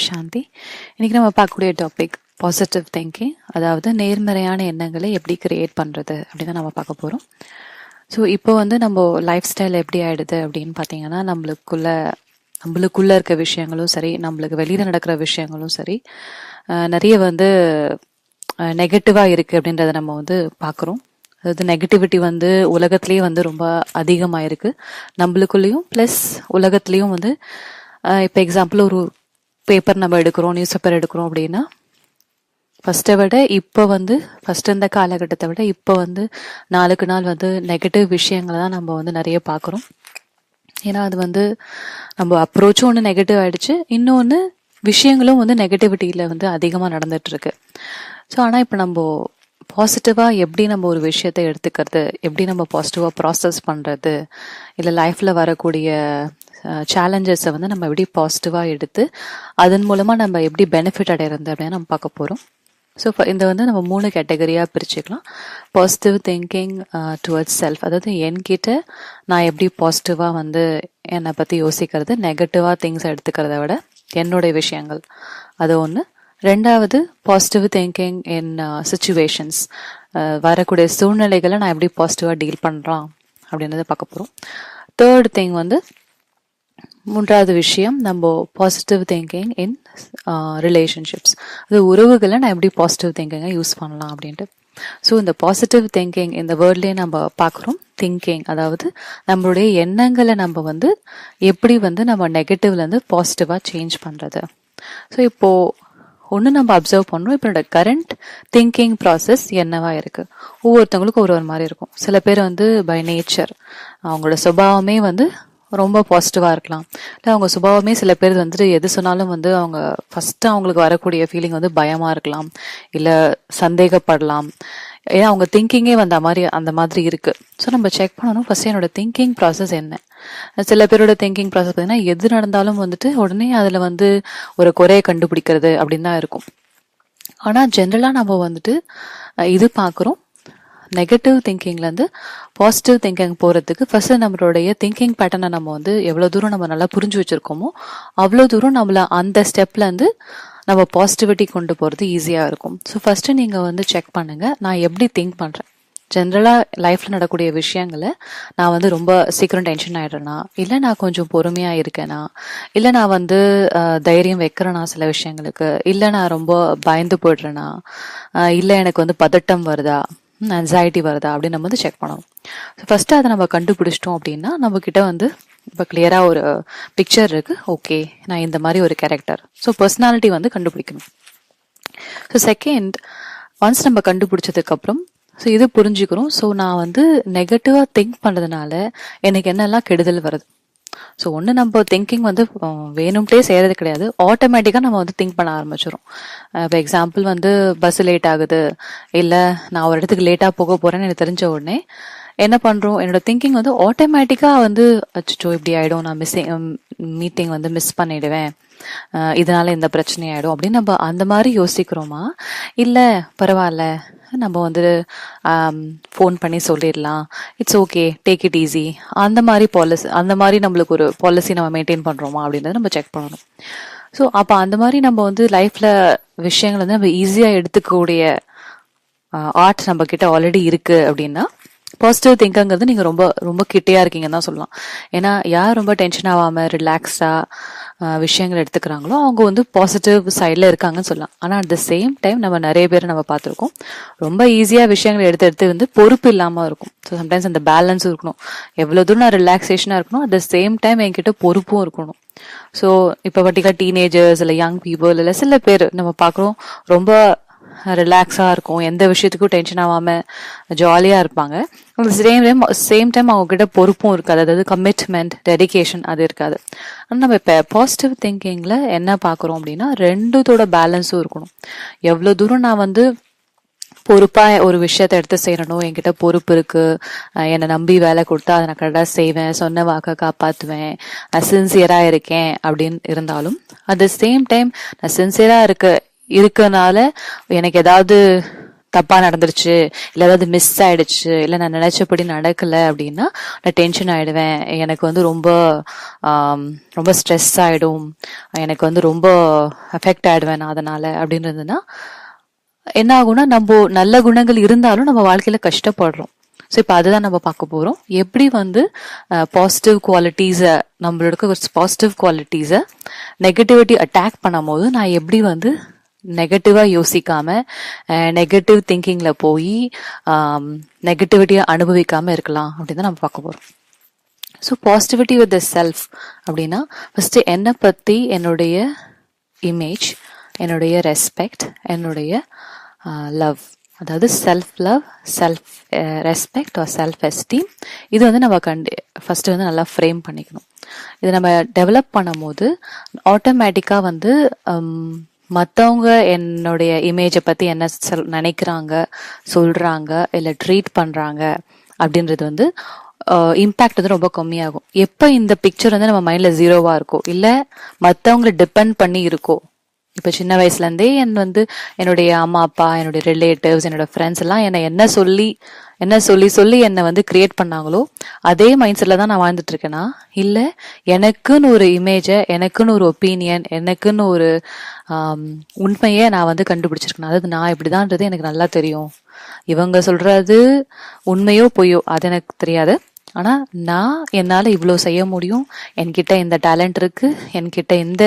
சாந்தி. இன்னைக்கு நம்ம பார்க்கக்கூடிய டாபிக் பாசிட்டிவ் திங்கிங், அதாவது நேர்மறையான எண்ணங்களை எப்படி கிரியேட் பண்ணுறது அப்படின்னு தான் நம்ம பார்க்க போகிறோம். ஸோ இப்போ நம்ம லைஃப் ஸ்டைல் எப்படி ஆயிடுது அப்படின்னு பார்த்தீங்கன்னா, நம்மளுக்குள்ள இருக்க விஷயங்களும் சரி, நம்மளுக்கு வெளியில் நடக்கிற விஷயங்களும் சரி, நிறைய நெகட்டிவாக இருக்குது அப்படின்றத நம்ம பார்க்குறோம். அதாவது நெகட்டிவிட்டி உலகத்துலேயே ரொம்ப அதிகமாக இருக்குது, நம்மளுக்குள்ளேயும் ப்ளஸ் உலகத்துலேயும். இப்போ எக்ஸாம்பிள் ஒரு பேப்பர் நம்ம எடுக்கிறோம், நியூஸ் பேப்பர் எடுக்கிறோம் அப்படின்னா, ஃபர்ஸ்ட்டை விட இப்போ ஃபர்ஸ்ட் இந்த காலகட்டத்தை விட இப்போ நாளுக்கு நாள் நெகட்டிவ் விஷயங்களை தான் நம்ம நிறைய பார்க்குறோம். ஏன்னா அது நம்ம அப்ரோச்சும் ஒன்று நெகட்டிவ் ஆயிடுச்சு, இன்னொன்று விஷயங்களும் நெகட்டிவிட்டியில் அதிகமாக நடந்துட்டு இருக்கு. ஸோ ஆனால் இப்போ நம்ம பாசிட்டிவாக எப்படி நம்ம ஒரு விஷயத்தை எடுத்துக்கிறது, எப்படி நம்ம பாசிட்டிவாக ப்ராசஸ் பண்ணுறது, இல்லை லைஃப்பில் வரக்கூடிய சேலஞ்சஸை நம்ம எப்படி பாசிட்டிவாக எடுத்து அதன் மூலமாக நம்ம எப்படி பெனிஃபிட் அடைகிறது அப்படின்னு நம்ம பார்க்க போகிறோம். ஸோ இந்த நம்ம 3 கேட்டகரியாக பிரிச்சுக்கலாம். பாசிட்டிவ் திங்கிங் டுவர்ட்ஸ் செல்ஃப், அதாவது என்கிட்ட நான் எப்படி பாசிட்டிவாக என்னை பற்றி யோசிக்கிறது, நெகட்டிவாக திங்ஸை எடுத்துக்கிறத விட என்னுடைய விஷயங்கள், அது ஒன்று. ரெண்டாவது பாசிட்டிவ் திங்கிங் இன் சிச்சுவேஷன்ஸ், வரக்கூடிய சூழ்நிலைகளை நான் எப்படி பாசிட்டிவாக டீல் பண்ணுறான் அப்படின்றத பார்க்க போகிறோம். தேர்ட் திங் மூன்றாவது விஷயம், நம்ம பாசிட்டிவ் திங்கிங் இன் ரிலேஷன்ஷிப்ஸ், அது உறவுகளை நான் எப்படி பாசிட்டிவ் திங்கிங்கை யூஸ் பண்ணலாம் அப்படின்ட்டு. ஸோ இந்த பாசிட்டிவ் திங்கிங் இந்த வேர்ட்லேயே நம்ம பார்க்குறோம். திங்கிங் அதாவது நம்மளுடைய எண்ணங்களை நம்ம எப்படி நம்ம நெகட்டிவ்லேருந்து பாசிட்டிவாக சேஞ்ச் பண்ணுறது. ஸோ இப்போது ஒன்று நம்ம அப்சர்வ் பண்ணுறோம், இப்போ என்னோட கரண்ட் திங்கிங் ப்ராசஸ் என்னவா இருக்குது. ஒவ்வொருத்தவங்களுக்கும் ஒரு மாதிரி இருக்கும். சில பேர் பை நேச்சர் அவங்களோட சுபாவமே ரொம்ப பாசிட்டிவாக இருக்கலாம். இல்லை அவங்க சுபாவமே சில பேர் எது சொன்னாலும் அவங்க ஃபஸ்ட்டு அவங்களுக்கு வரக்கூடிய ஃபீலிங் பயமாக இருக்கலாம், இல்லை சந்தேகப்படலாம். ஏன்னா அவங்க திங்கிங்கே அந்த மாதிரி இருக்குது. ஸோ நம்ம செக் பண்ணணும் ஃபஸ்ட்டு என்னோட திங்கிங் ப்ராசஸ் என்ன. சில பேரோட திங்கிங் ப்ராசஸ் பார்த்தீங்கன்னா எது நடந்தாலும் உடனே அதில் ஒரு குறையை கண்டுபிடிக்கிறது அப்படின்னு தான் இருக்கும். ஆனால் ஜென்ரலாக நம்ம இது பார்க்குறோம், நெகட்டிவ் திங்கிங்லேருந்து பாசிட்டிவ் திங்கிங் போகிறதுக்கு ஃபர்ஸ்ட் நம்மளுடைய திங்கிங் பேட்டர்னை நம்ம எவ்வளோ தூரம் நம்ம நல்லா புரிஞ்சு வச்சுருக்கோமோ அவ்வளோ தூரம் நம்மளை அந்த ஸ்டெப்லேருந்து நம்ம பாசிட்டிவிட்டி கொண்டு போகிறது ஈஸியாக இருக்கும். ஸோ ஃபஸ்ட்டு நீங்கள் செக் பண்ணுங்கள், நான் எப்படி திங்க் பண்ணுறேன். ஜென்ரலாக லைஃப்பில் நடக்கூடிய விஷயங்களை நான் ரொம்ப சீக்கிரம் டென்ஷன் ஆகிடுறேனா, இல்லை நான் கொஞ்சம் பொறுமையாக இருக்கேனா, இல்லை நான் தைரியம் வைக்கிறேனா சில விஷயங்களுக்கு, இல்லை நான் ரொம்ப பயந்து போய்டுறேனா, இல்லை எனக்கு பதட்டம் வருதா, ஆன்சைட்டி வருதா அப்படின்னு நம்ம செக் பண்ணணும். ஸோ ஃபஸ்ட்டு அதை நம்ம கண்டுபிடிச்சிட்டோம் அப்படின்னா நம்மக்கிட்ட இப்போ கிளியராக ஒரு பிக்சர் இருக்குது. ஓகே, நான் இந்த மாதிரி ஒரு கேரக்டர். ஸோ பர்சனாலிட்டி கண்டுபிடிக்கணும். ஸோ செகண்ட், ஒன்ஸ் நம்ம கண்டுபிடிச்சதுக்கப்புறம் ஸோ இது புரிஞ்சுக்கிறோம். ஸோ நான் நெகட்டிவாக திங்க் பண்ணுறதுனால எனக்கு என்னெல்லாம் கெடுதல் வருது. ஸோ ஒன்று நம்ம திங்கிங் வேணும்ட்டே செய்கிறது கிடையாது, ஆட்டோமேட்டிக்காக நம்ம திங்க் பண்ண ஆரம்பிச்சிடும். இப்போ எக்ஸாம்பிள் பஸ் லேட் ஆகுது, இல்லை நான் ஒரு இடத்துக்கு லேட்டாக போக போகிறேன்னு எனக்கு தெரிஞ்ச உடனே என்ன பண்ணுறோம், என்னோட திங்கிங் ஆட்டோமேட்டிக்காக அச்சோ இப்படி ஆகிடும், நான் மீட்டிங் மிஸ் பண்ணிடுவேன், இதனால இந்த பிரச்சனை ஆகிடும் அப்படின்னு நம்ம அந்த மாதிரி யோசிக்கிறோமா, இல்லை பரவாயில்ல நம்ம ஃபோன் பண்ணி சொல்லிடலாம், it's okay take it easy, அந்த மாதிரி நம்மளுக்கு ஒரு பாலிசி நம்ம மெயின்டைன் பண்ணுறோமா அப்படின்றத நம்ம செக் பண்ணணும். ஸோ அப்போ அந்த மாதிரி நம்ம லைஃப்பில் விஷயங்கள் நம்ம ஈஸியாக எடுத்துக்கக்கூடிய ஆர்ட் நம்ம கிட்ட ஆல்ரெடி இருக்குது அப்படின்னா பாசிட்டிவ் திங்கங்கிறது நீங்கள் ரொம்ப ரொம்ப கிட்டையாக இருக்கீங்கன்னு தான் சொல்லலாம். ஏன்னா யார் ரொம்ப டென்ஷன் ஆகாமல் ரிலாக்ஸாக விஷயங்கள் எடுத்துக்கிறாங்களோ அவங்க பாசிட்டிவ் சைடில் இருக்காங்கன்னு சொல்லலாம். ஆனால் அட் த சேம் டைம் நம்ம நிறைய பேர் நம்ம பார்த்துருக்கோம், ரொம்ப ஈஸியாக விஷயங்களை எடுத்து பொறுப்பு இல்லாமல் இருக்கும். ஸோ சம்டைம்ஸ் அந்த பேலன்ஸும் இருக்கணும். எவ்வளோ தூரம் நான் ரிலாக்ஸேஷனாக இருக்கணும், அட் த சேம் டைம் என்கிட்ட பொறுப்பும் இருக்கணும். ஸோ இப்போ பர்டிகுலர் டீனேஜர்ஸ் இல்லை யங் பீப்புள் இல்லை சில பேர் நம்ம பார்க்குறோம் ரொம்ப ரிலாக்ஸாக இருக்கும், எந்த விஷயத்துக்கும் டென்ஷன் ஆகாமல் ஜாலியாக இருப்பாங்க. சேம் டைம் அவங்கக்கிட்ட பொறுப்பும் இருக்காது, அதாவது கமிட்மெண்ட் டெடிகேஷன் அது இருக்காது. ஆனால் நம்ம இப்போ பாசிட்டிவ் திங்கிங்கில் என்ன பார்க்குறோம் அப்படின்னா ரெண்டுத்தோட பேலன்ஸும் இருக்கணும். எவ்வளோ தூரம் நான் பொறுப்பாக ஒரு விஷயத்த எடுத்து செய்யணும், என்கிட்ட பொறுப்பு இருக்குது, என்னை நம்பி வேலை கொடுத்தா அதை நான் கரெக்டாக செய்வேன், சொன்ன வாக்கை காப்பாற்றுவேன், நான் சின்சியராக இருக்கேன் அப்படின்னு இருந்தாலும் அட் த சேம் டைம் நான் சின்சியராக இருக்கனால எனக்கு ஏதாவது தப்பா நடந்துருச்சு, இல்ல ஏதாவது மிஸ் ஆயிடுச்சு, இல்ல நான் நினைச்சபடி நடக்கல அப்படின்னா நான் டென்ஷன் ஆயிடுவேன். எனக்கு வந்து ரொம்ப ரொம்ப ஸ்ட்ரெஸ் ஆயிடும், எனக்கு வந்து ரொம்ப அஃபெக்ட் ஆயிடுவேன் நான் அதனால அப்படின்றதுன்னா என்ன ஆகும்னா, நம்ம நல்ல குணங்கள் இருந்தாலும் நம்ம வாழ்க்கையில கஷ்டப்படுறோம். ஸோ இப்போ அதுதான் நம்ம பார்க்க போறோம். எப்படி வந்து பாசிட்டிவ் குவாலிட்டிஸை, நம்மளோட பாசிட்டிவ் குவாலிட்டிஸை நெகட்டிவிட்டி அட்டாக் பண்ணும் போது நான் எப்படி வந்து நெகட்டிவா யோசிக்காம, நெகட்டிவ் திங்கிங்ல போய் நெகட்டிவிட்டியை அனுபவிக்காம இருக்கலாம் அப்படின்னு தான் நம்ம பார்க்க போறோம். So positivity with the self அப்படின்னா ஃபர்ஸ்ட் என்னை பத்தி, என்னுடைய இமேஜ், என்னுடைய ரெஸ்பெக்ட், என்னுடைய லவ், அதாவது self love, self respect or self esteem, இது வந்து நம்ம ஃபர்ஸ்ட் வந்து நல்லா ஃப்ரேம் பண்ணிக்கணும். இதை நம்ம டெவலப் பண்ணும் போது ஆட்டோமேட்டிக்கா வந்து மற்றவங்க என்னுடைய இமேஜை பத்தி என்ன நினைக்கிறாங்க, சொல்றாங்க, இல்லை ட்ரீட் பண்றாங்க அப்படின்றது வந்து இம்பேக்ட் வந்து ரொம்ப கம்மியாகும். எப்போ இந்த பிக்சர் வந்து நம்ம மைண்ட்ல ஜீரோவா இருக்கோ, இல்லை மற்றவங்களை டிபெண்ட் பண்ணி இருக்கோ, இப்போ சின்ன வயசுல இருந்தே என்னுடைய அம்மா அப்பா, என்னுடைய ரிலேட்டிவ்ஸ், என்னோட ஃப்ரெண்ட்ஸ் எல்லாம் என்ன சொல்லி சொல்லி என்னை வந்து கிரியேட் பண்ணாங்களோ அதே மைண்ட் செட்ல தான் நான் வாழ்ந்துட்டு இருக்கேனா, இல்ல எனக்குன்னு ஒரு இமேஜை, எனக்குன்னு ஒரு ஒப்பீனியன், எனக்குன்னு ஒரு உண்மையை நான் வந்து கண்டுபிடிச்சிருக்கேன். அதாவது நான் இப்படிதான்றது எனக்கு நல்லா தெரியும், இவங்க சொல்றது உண்மையோ பொய்யோ அது எனக்கு தெரியாது, ஆனா நான் என்னால இவ்வளவு செய்ய முடியும், என்கிட்ட இந்த டேலண்ட் இருக்கு, என்கிட்ட இந்த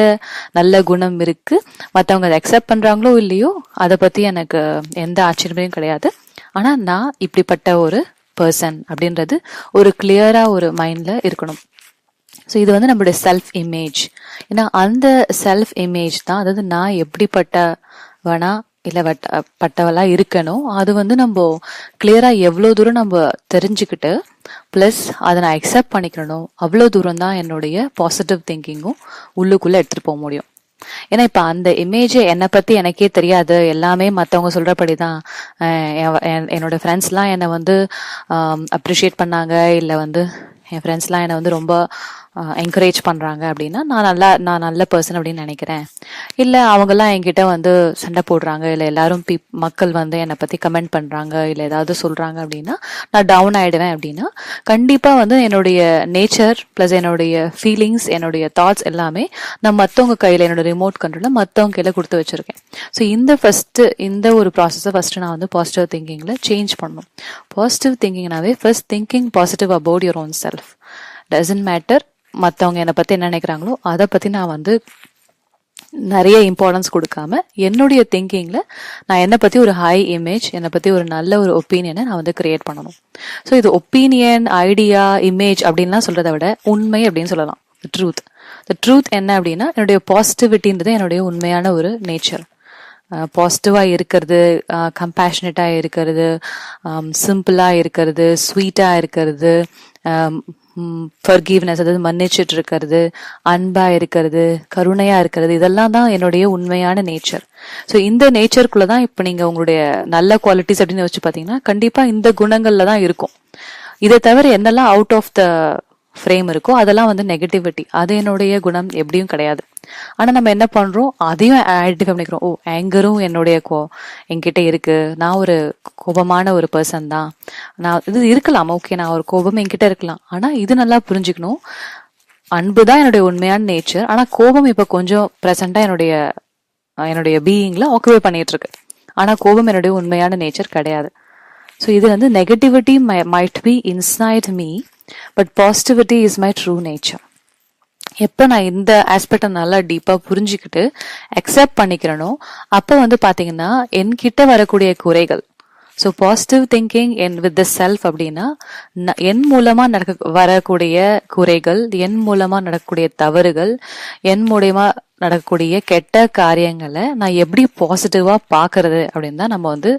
நல்ல குணம் இருக்கு, மத்தவங்க அதை அக்செப்ட் பண்றாங்களோ இல்லையோ அதை பத்தி எனக்கு எந்த ஆச்சரியமும் கிடையாது, ஆனா நான் இப்படிப்பட்ட ஒரு பர்சன் அப்படின்றது ஒரு கிளியரா ஒரு மைண்ட்ல இருக்கணும். ஸோ இது வந்து நம்மளுடைய செல்ஃப் இமேஜ். ஏன்னா அந்த செல்ஃப் இமேஜ் தான், அதாவது நான் எப்படிப்பட்டவனா இல்லை பட்டவளா இருக்கணும், அது வந்து நம்ம கிளியரா எவ்வளோ தூரம் நம்ம தெரிஞ்சுக்கிட்டு பிளஸ் அதை நான் அக்செப்ட் பண்ணிக்கணும், அவ்வளோ தூரம் தான் என்னுடைய பாசிட்டிவ் திங்கிங்கும் உள்ளுக்குள்ள எடுத்துட்டு போக முடியும். ஏன்னா இப்ப அந்த இமேஜ் என்னை பத்தி எனக்கே தெரியாது, எல்லாமே மத்தவங்க சொல்றபடிதான், என்னோட ஃப்ரெண்ட்ஸ் எல்லாம் என்னை வந்து அப்ரிஷியேட் பண்ணாங்க, இல்ல வந்து என் ஃப்ரெண்ட்ஸ்லாம் என்னை வந்து ரொம்ப என்கரேஜ் பண்றாங்க அப்படின்னா நான் நல்ல பர்சன் அப்படின்னு நினைக்கிறேன். இல்ல அவங்கெல்லாம் என்கிட்ட வந்து சண்டை போடுறாங்க, இல்ல எல்லாரும் மக்கள் வந்து என்னை பத்தி கமெண்ட் பண்றாங்க, இல்ல ஏதாவது சொல்றாங்க அப்படின்னா நான் டவுன் ஆயிடுவேன். அப்படின்னா கண்டிப்பா வந்து என்னுடைய நேச்சர் பிளஸ் என்னுடைய ஃபீலிங்ஸ், என்னுடைய தாட்ஸ் எல்லாமே நான் மத்தவங்க கையில, என்னோட ரிமோட் கண்ட்ரோல மத்தவங்க கையில கொடுத்து வச்சிருக்கேன். ஸோ இந்த ஒரு ப்ராசஸை ஃபர்ஸ்ட் நான் வந்து பாசிட்டிவ் திங்கிங்ல சேஞ்ச் பண்ணணும். பாசிட்டிவ் திங்கிங்னாவே first thinking positive about your own self. Doesn't matter மற்றவங்க என்னை பத்தி என்ன நினைக்கிறாங்களோ அதை பத்தி நான் வந்து நிறைய இம்பார்ட்டன்ஸ் கொடுக்காம என்னுடைய திங்கிங்ல நான் என்னை பத்தி ஒரு ஹை இமேஜ், என்னை பத்தி ஒரு நல்ல ஒரு ஒப்பீனியனை நான் வந்து கிரியேட் பண்ணணும். ஸோ இது ஒப்பீனியன், ஐடியா, இமேஜ் அப்படின்லாம் சொல்றதை விட உண்மை அப்படின்னு சொல்லலாம். ட்ரூத் என்ன அப்படின்னா என்னுடைய பாசிட்டிவிட்டின்றது என்னுடைய உண்மையான ஒரு நேச்சர். பாசிட்டிவா இருக்கிறது, கம்பேஷனேட்டா இருக்கிறது, சிம்பிளா இருக்கிறது, ஸ்வீட்டா இருக்கிறது, ஃபர்கிவ்னஸ் அதாவது மன்னிச்சிட்டு இருக்கிறது, அன்பா இருக்கிறது, கருணையா இருக்கிறது, இதெல்லாம் தான் என்னுடைய உண்மையான நேச்சர். ஸோ இந்த நேச்சருக்குள்ளதான் இப்ப நீங்க உங்களுடைய நல்ல குவாலிட்டிஸ் அப்படின்னு வச்சு பாத்தீங்கன்னா கண்டிப்பா இந்த குணங்கள்ல தான் இருக்கும். இதை தவிர என்னெல்லாம் அவுட் ஆஃப் த ஃப்ரேம் இருக்கோ அதெல்லாம் வந்து நெகட்டிவிட்டி, அது என்னுடைய குணம் எப்படியும் கிடையாது. ஆனா நம்ம என்ன பண்றோம், அதையும் ஐடென்டிஃபை பண்ணிக்கிறோம். ஓ, ஆங்கரும் என்கிட்ட இருக்கு, நான் ஒரு கோபமான ஒரு பர்சன் தான், நான் இது இருக்கலாம், ஓகே நான் ஒரு கோபம் என்கிட்ட இருக்கலாம், ஆனா இது நல்லா புரிஞ்சுக்கணும், அன்புதான் என்னுடைய உண்மையான நேச்சர், ஆனா கோபம் இப்ப கொஞ்சம் பிரசண்டா என்னுடைய பீயிங்ல ஆக்குபை பண்ணிட்டு இருக்கு, ஆனா கோபம் என்னுடைய உண்மையான நேச்சர் கிடையாது. ஸோ இது வந்து negativity might be inside me, but positivity is my true nature. எப்ப நான் இந்த ஆஸ்பெக்டை நல்லா டீப்பா புரிஞ்சுக்கிட்டு அக்செப்ட் பண்ணிக்கிறனோ அப்ப வந்து பாத்தீங்கன்னா என்கிட்ட வரக்கூடிய குறைகள், so positive thinking with the self அப்படின்னா என் மூலமா வரக்கூடிய குறைகள், என் மூலமா நடக்கக்கூடிய தவறுகள், என் மூலமா நடக்கக்கூடிய கெட்ட காரியங்களை நான் எப்படி பாசிட்டிவா பாக்குறது அப்படின்னு தான் நம்ம வந்து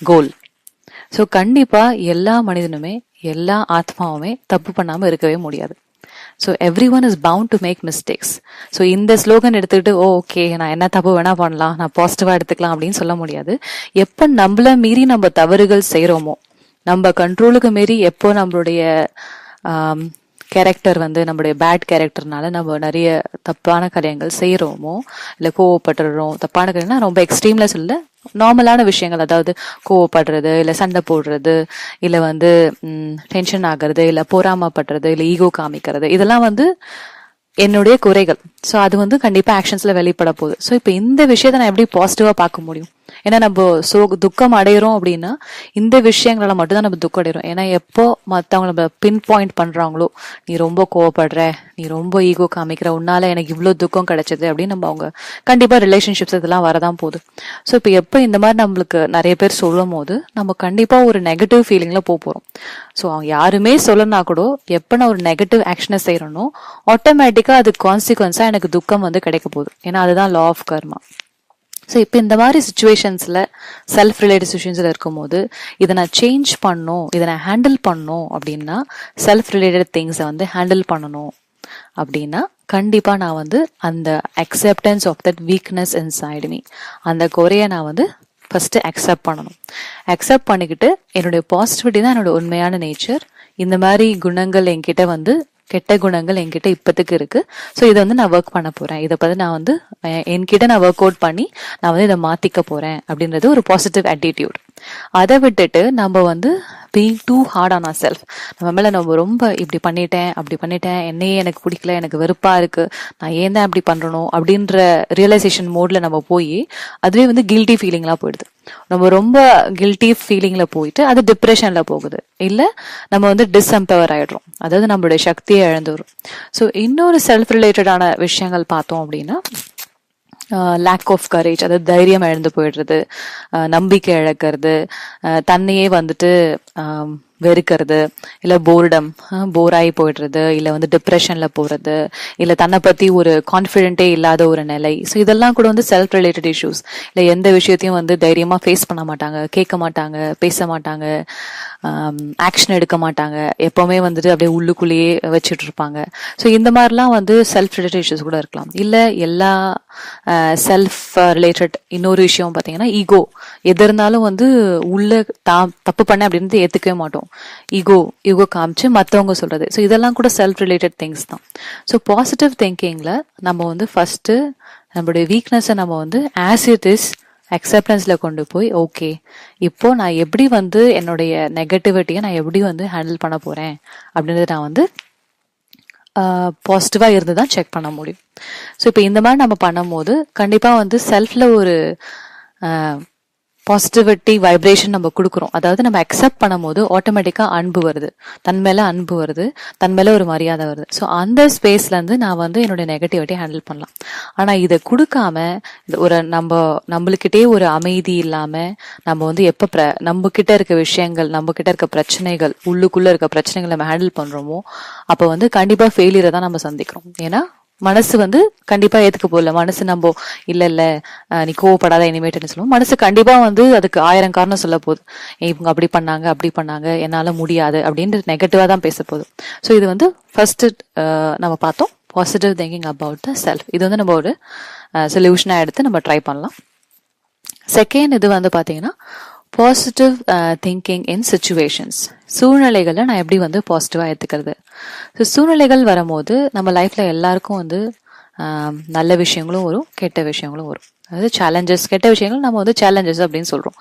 கோல். ஸோ கண்டிப்பா எல்லா மனிதனுமே, எல்லா ஆத்மாவுமே தப்பு பண்ணாம இருக்கவே முடியாது. So everyone is bound to make mistakes. So இந்த ஸ்லோகன் எடுத்துக்கிட்டு ஓகே நான் என்ன தப்பு வேணா பண்ணலாம், நான் பாசிட்டிவா எடுத்துக்கலாம் அப்படின்னு சொல்ல முடியாது. எப்ப நம்மள மீறி நம்ம தவறுகள் செய்யறோமோ, நம்ம கண்ட்ரோலுக்கு மீறி எப்போ நம்மளுடைய கேரக்டர் வந்து நம்மளுடைய பேட் கேரக்டர்னால நம்ம நிறைய தப்பான காரியங்கள் செய்யறோமோ, இல்ல கோவப்படுறோம், தப்பான காரியம்னா ரொம்ப எக்ஸ்ட்ரீம்ல சொல்ல, நார்மலான விஷயங்கள், அதாவது கோவப்படுறது, இல்ல சண்டை போடுறது, இல்ல வந்து டென்ஷன் ஆகுறது, இல்ல பொறாமப்படுறது, இல்ல ஈகோ காமிக்கிறது, இதெல்லாம் வந்து என்னுடைய குறைகள். ஸோ அது வந்து கண்டிப்பா ஆக்ஷன்ஸ்ல வெளிப்பட போகுது. ஸோ இப்போ இந்த விஷயத்த நான் எப்படி பாசிட்டிவா பார்க்க முடியும்? ஏன்னா நம்ம துக்கம் அடையிறோம் அப்படின்னா இந்த விஷயங்களால மட்டும்தான் நம்ம துக்கம் அடைகிறோம். ஏன்னா எப்போ மற்றவங்க நம்ம பின் பாயிண்ட் பண்றாங்களோ, நீ ரொம்ப கோவப்படுற, நீ ரொம்ப ஈகோ காமிக்கிற, உன்னால எனக்கு இவ்வளோ துக்கம் கிடைச்சது அப்படின்னு நம்ம அவங்க கண்டிப்பா ரிலேஷன்ஷிப்ஸ் இதெல்லாம் வரதான் போகுது. ஸோ இப்போ எப்போ இந்த மாதிரி நம்மளுக்கு நிறைய பேர் சொல்லும் போது நம்ம கண்டிப்பா ஒரு நெகட்டிவ் ஃபீலிங்ல போறோம். ஸோ அவங்க யாருமே சொல்லனா கூட எப்போ நான் ஒரு நெகட்டிவ் ஆக்ஷனை செய்யறனோ ஆட்டோமேட்டிக்கா அது கான்சிக்வன்ஸா எனக்கு துக்கம் வந்து கிடைக்க போகுது. ஏன்னா அதுதான் லா ஆஃப் கர்மா. ஸோ இப்போ இந்த மாதிரி சுச்சுவேஷன்ஸ்ல செல்ஃப் ரிலேட்டட் சுச்சுவேஷன்ஸ்ல இருக்கும்போது இதை நான் சேஞ்ச் பண்ணும், இதை நான் ஹேண்டில் பண்ணும் அப்படின்னா, செல்ஃப் ரிலேட்டட் திங்ஸை வந்து ஹேண்டில் பண்ணணும் அப்படின்னா கண்டிப்பா நான் வந்து அந்த acceptance of that weakness inside me, அந்த குறைய நான் வந்து ஃபர்ஸ்ட் அக்செப்ட் பண்ணணும். அக்செப்ட் பண்ணிக்கிட்டு என்னுடைய பாசிட்டிவிட்டி தான் என்னோட உண்மையான நேச்சர், இந்த மாதிரி குணங்கள் என்கிட்ட வந்து கெட்ட குணங்கள் என்கிட்ட இப்போதைக்கு இருக்கு. ஸோ இதை வந்து நான் ஒர்க் பண்ண போறேன், இதை பத்தி நான் வந்து என்கிட்ட நான் ஒர்க் அவுட் பண்ணி நான் வந்து இதை மாத்திக்க போறேன் அப்படின்றது ஒரு பாசிட்டிவ் ஆட்டிடியூட். அதை விட்டுட்டு நம்ம வந்து being too hard on our self, நம்ம மேல நம்ம ரொம்ப இப்படி பண்ணிட்டேன் அப்படி பண்ணிட்டேன், என்னையே எனக்கு பிடிக்கல, எனக்கு வெறுப்பா இருக்கு, நான் ஏன் தான் அப்படி பண்றணும் அப்படின்ற ரியலைசேஷன் மோட்ல நம்ம போய் அதுவே வந்து கில்ட்டி ஃபீலிங்லாம் போயிடுது. நம்ம ரொம்ப கில்ட்டி ஃபீலிங்ல போயிட்டு அது டிப்ரெஷன்ல போகுது, இல்ல நம்ம வந்து டிஸ்எம்பவர் ஆயிடுறோம், அதாவது நம்மளுடைய சக்தியை இழந்துரும். ஸோ இன்னொரு செல்ஃப் ரிலேட்டடான விஷயங்கள் பார்த்தோம் அப்படின்னா லேக் ஆஃப் கரேஜ், அதாவது தைரியம் இழந்து போயிடுறது, நம்பிக்கை இழக்கிறது, தன்னையே வந்துட்டு வெறுக்கிறது, இல்ல போராகி போயிடுறது, இல்ல வந்து டிப்ரெஷன்ல போறது, இல்ல தன்னை பத்தி ஒரு கான்பிடென்டே இல்லாத ஒரு நிலை. ஸோ இதெல்லாம் கூட வந்து செல்ஃப் ரிலேட்டட் இஷ்யூஸ். இல்ல எந்த விஷயத்தையும் வந்து தைரியமா ஃபேஸ் பண்ண மாட்டாங்க, கேட்க மாட்டாங்க, பேச மாட்டாங்க, ஆக்ஷன் எடுக்க மாட்டாங்க, எப்பவுமே வந்துட்டு அப்படியே உள்ளுக்குள்ளேயே வச்சுட்டு இருப்பாங்க. ஸோ இந்த மாதிரிலாம் வந்து செல்ஃப் ரிலேட்டட் இஷ்யூஸ் கூட இருக்கலாம். இல்ல எல்லா செல்ஃப் ரிலேட்டட் இன்னொரு விஷயம் பார்த்தீங்கன்னா ஈகோ. எது இருந்தாலும் வந்து உள்ள தப்பு பண்ண அப்படின்னு ஏத்துக்கவே மாட்டோம், ஈகோ காமிச்சு மற்றவங்க சொல்றது. ஸோ இதெல்லாம் கூட செல்ஃப் ரிலேட்டட் திங்ஸ் தான். ஸோ பாசிட்டிவ் திங்கிங்ல நம்ம வந்து ஃபர்ஸ்ட் நம்மளுடைய வீக்னஸை நம்ம வந்து ஆஸ் இட் இஸ் அக்செப்டன்ஸ்ல கொண்டு போய், ஓகே இப்போ நான் எப்படி வந்து என்னுடைய நெகட்டிவிட்டியை நான் எப்படி வந்து ஹேண்டில் பண்ண போறேன் அப்படின்றத நான் வந்து பாசிட்டிவா இருந்து தான் செக் பண்ண முடியும். ஸோ இப்போ இந்த மாதிரி நம்ம பண்ணும்போது கண்டிப்பா வந்து செல்ஃப்ல ஒரு பாசிட்டிவிட்டி வைப்ரேஷன் நம்ம கொடுக்குறோம். அதாவது நம்ம அக்செப்ட் பண்ணும் போது ஆட்டோமேட்டிக்கா அன்பு வருது, தன் மேல அன்பு வருது, தன் மேல ஒரு மரியாதை வருது. ஸோ அந்த ஸ்பேஸ்ல இருந்து நான் வந்து என்னுடைய நெகட்டிவிட்டி ஹேண்டில் பண்ணலாம். ஆனா இதை கொடுக்காம ஒரு நம்மளுக்கிட்டே ஒரு அமைதி இல்லாம நம்ம வந்து எப்ப நம்ம கிட்ட இருக்க விஷயங்கள், நம்ம கிட்ட இருக்க பிரச்சனைகள், உள்ளுக்குள்ள இருக்க பிரச்சனைகள் நம்ம ஹேண்டில் பண்றோமோ அப்ப வந்து கண்டிப்பா ஃபெயிலியரை தான் நம்ம சந்திக்கிறோம். ஏன்னா மனசு வந்து கண்டிப்பா ஏத்துக்க போகல. மனசு நம்ம இல்ல நீ கோவப்படாத இனிமேட்டுன்னு சொல்லுவோம். மனசு கண்டிப்பா வந்து அதுக்கு 1000 காரணம் சொல்ல போகுது, இவங்க அப்படி பண்ணாங்க, என்னால முடியாது அப்படின்னு நெகட்டிவா தான் பேச போகுது. ஸோ இது வந்து ஃபர்ஸ்ட் நம்ம பார்த்தோம் positive thinking about the self. இது வந்து நம்ம ஒரு சொல்யூஷனா எடுத்து நம்ம ட்ரை பண்ணலாம். செகண்ட் இது வந்து பாத்தீங்கன்னா பாசிட்டிவ் திங்கிங் இன் சிச்சுவேஷன்ஸ். சூழ்நிலைகளை நான் எப்படி வந்து பாசிட்டிவா எடுத்துக்கிறது. ஸோ சூழ்நிலைகள் வரும்போது நம்ம லைஃப்ல எல்லாருக்கும் வந்து நல்ல விஷயங்களும் வரும், கெட்ட விஷயங்களும் வரும். அதாவது சேலஞ்சஸ், கெட்ட விஷயங்கள் நம்ம வந்து சேலஞ்சஸ் அப்படின்னு சொல்றோம்.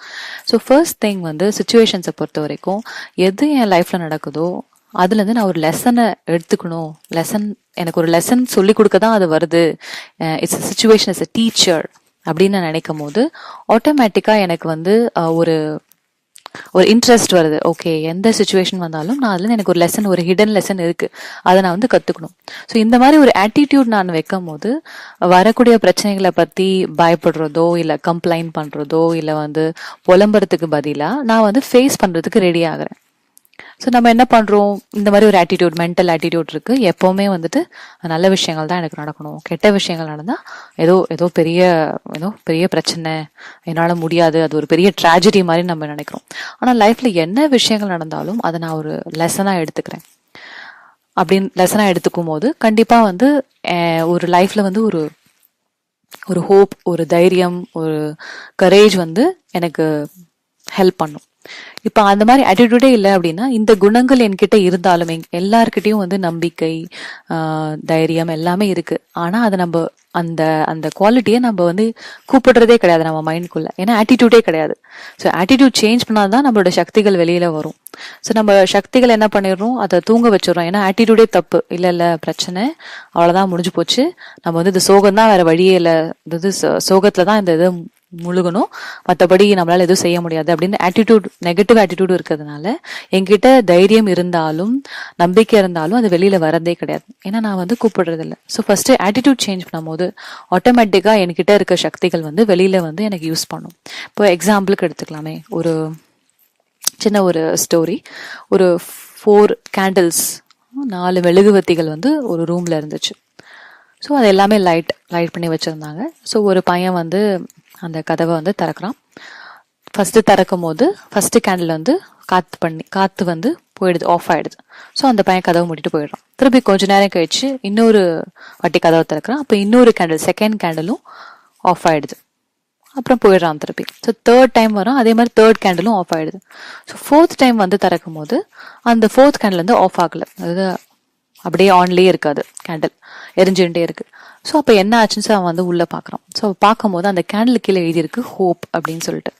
ஸோ ஃபர்ஸ்ட் திங் வந்து சிச்சுவேஷன்ஸை பொறுத்த வரைக்கும் எது என் லைஃப்ல நடக்குதோ அதுல இருந்து நான் ஒரு லெசனை எடுத்துக்கணும். எனக்கு ஒரு லெசன் சொல்லி கொடுக்க தான் அது வருது. It's situation is a teacher அப்படின்னு நான் நினைக்கும் போது ஆட்டோமேட்டிக்கா எனக்கு வந்து ஒரு இன்ட்ரெஸ்ட் வருது. ஓகே, எந்த சுச்சுவேஷன் வந்தாலும் நான் அதுல எனக்கு ஒரு லெசன், ஒரு ஹிடன் லெசன் இருக்கு, அதை நான் வந்து கத்துக்கணும். ஸோ இந்த மாதிரி ஒரு ஆட்டிடியூட் நான் வைக்கும் போது வரக்கூடிய பிரச்சனைகளை பத்தி பயப்படுறதோ இல்ல கம்ப்ளைண்ட் பண்றதோ இல்ல வந்து புலம்புறதுக்கு பதிலா நான் வந்து ஃபேஸ் பண்றதுக்கு ரெடி ஆகுறேன். ஸோ நம்ம என்ன பண்றோம், இந்த மாதிரி ஒரு ஆட்டிடியூட், மென்டல் ஆட்டிடியூட் இருக்கு. எப்பவுமே வந்துட்டு நல்ல விஷயங்கள் தான் எனக்கு நடக்கணும், கெட்ட விஷயங்கள் நடந்தா ஏதோ பெரிய பிரச்சனை, என்னால முடியாது, அது ஒரு பெரிய ட்ராஜடி மாதிரி நம்ம நினைக்கிறோம். ஆனா லைஃப்ல என்ன விஷயங்கள் நடந்தாலும் அதை நான் ஒரு லெசனா எடுத்துக்கிறேன். அப்படின்னு லெசனா எடுத்துக்கும் போது கண்டிப்பா வந்து ஒரு லைஃப்ல வந்து ஒரு ஹோப், ஒரு தைரியம், ஒரு கரேஜ் வந்து எனக்கு ஹெல்ப் பண்ணும். இப்ப அந்த மாதிரி ஆட்டிடியூடே இல்லை அப்படின்னா, இந்த குணங்கள் என்கிட்ட இருந்தாலும் எல்லார்கிட்டயும் வந்து நம்பிக்கை, தைரியம் எல்லாமே இருக்கு. ஆனா அதை நம்ம அந்த அந்த குவாலிட்டியை நம்ம வந்து கூப்பிடுறதே கிடையாது நம்ம மைண்ட்குள்ள. ஏன்னா ஆட்டிடியூடே கிடையாது. ஸோ ஆட்டிடியூட் சேஞ்ச் பண்ணாதான் நம்மளோட சக்திகள் வெளியில வரும். ஸோ நம்ம சக்திகள் என்ன பண்ணிடுறோம், அதை தூங்க வச்சிடறோம். ஏன்னா ஆட்டிடியூடே தப்பு. இல்ல இல்ல பிரச்சனை அவ்வளவுதான், முடிஞ்சு போச்சு, நம்ம வந்து இது சோகம் தான், வேற வழியே இல்லை, இது சோகத்துல தான் இந்த இதை முழுகணும், மற்றபடி நம்மளால எதுவும் செய்ய முடியாது அப்படின்னு ஆட்டிடியூட், நெகட்டிவ் ஆட்டிடியூட் இருக்கிறதுனால என்கிட்ட தைரியம் இருந்தாலும் நம்பிக்கை இருந்தாலும் அது வெளியில வரதே கிடையாது. ஏன்னா நான் வந்து கூப்பிடுறது இல்லை. ஸோ ஃபர்ஸ்ட் ஆட்டிடியூட் சேஞ்ச் பண்ணும்போது ஆட்டோமேட்டிக்கா என்கிட்ட இருக்க சக்திகள் வந்து வெளியில வந்து எனக்கு யூஸ் பண்ணும். இப்போ எக்ஸாம்பிளுக்கு எடுத்துக்கலாமே, ஒரு சின்ன ஒரு ஸ்டோரி. ஒரு 4 கேண்டில்ஸ், 4 மெழுகுவத்திகள் வந்து ஒரு ரூம்ல இருந்துச்சு. ஸோ அது எல்லாமே லைட் பண்ணி வச்சிருந்தாங்க. ஸோ ஒரு பையன் வந்து அந்த கதவை வந்து திறக்கிறான். ஃபர்ஸ்ட் திறக்கும் போது ஃபர்ஸ்ட் கேண்டில் வந்து காத்து வந்து போயிடுது, ஆஃப் ஆயிடுது. ஸோ அந்த பையன் கதவை மூடிட்டு போயிடுறான். திருப்பி கொஞ்ச நேரம் கழிச்சு இன்னொரு வாட்டி கதவை திறக்கிறான். அப்போ இன்னொரு கேண்டில், செகண்ட் கேண்டிலும் ஆஃப் ஆயிடுது. அப்புறம் போயிடுறான் திருப்பி. ஸோ தேர்ட் டைம் வரும், அதே மாதிரி தேர்ட் கேண்டிலும் ஆஃப் ஆயிடுது. ஸோ ஃபோர்த் டைம் வந்து திறக்கும் போது அந்த ஃபோர்த் கேண்டில் வந்து ஆஃப் ஆகல, அதாவது அப்படியே ஆன்லயே இருக்காது, கேண்டில் எரிஞ்சுட்டே இருக்கு. ஸோ அப்போ என்ன ஆச்சுன்னு அவன் வந்து உள்ள பாக்குறான். ஸோ பார்க்கும்போது அந்த கேண்டில் கீழே எழுதியிருக்கு ஹோப் அப்படின்னு சொல்லிட்டு.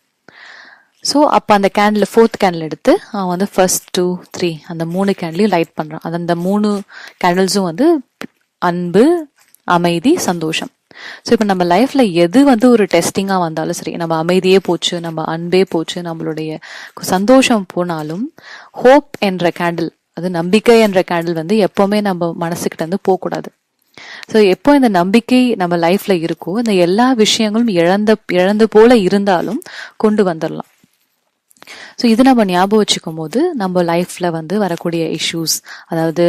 ஸோ அப்போ அந்த கேண்டில், ஃபோர்த் கேண்டில் எடுத்து அவன் வந்து ஃபர்ஸ்ட் 2, 3 அந்த 3 கேண்டிலையும் லைட் பண்றான். அது அந்த 3 கேண்டில்ஸும் வந்து அன்பு, அமைதி, சந்தோஷம். ஸோ இப்போ நம்ம லைஃப்ல எது வந்து ஒரு டெஸ்டிங்கா வந்தாலும் சரி, நம்ம அமைதியே போச்சு, நம்ம அன்பே போச்சு, நம்மளுடைய சந்தோஷம் போனாலும் ஹோப் என்ற கேண்டில், அது நம்பிக்கை என்ற கேண்டில் வந்து எப்பவுமே நம்ம மனசுக்கிட்ட இருந்து போகக்கூடாது. ஸோ எப்போ இந்த நம்பிக்கை நம்ம லைஃப்ல இருக்கோ, இந்த எல்லா விஷயங்களும் இழந்த போல இருந்தாலும் கொண்டு வந்துடலாம். ஸோ இது நம்ம ஞாபகம் வச்சுக்கும் போது நம்ம லைஃப்ல வந்து வரக்கூடிய இஷ்யூஸ், அதாவது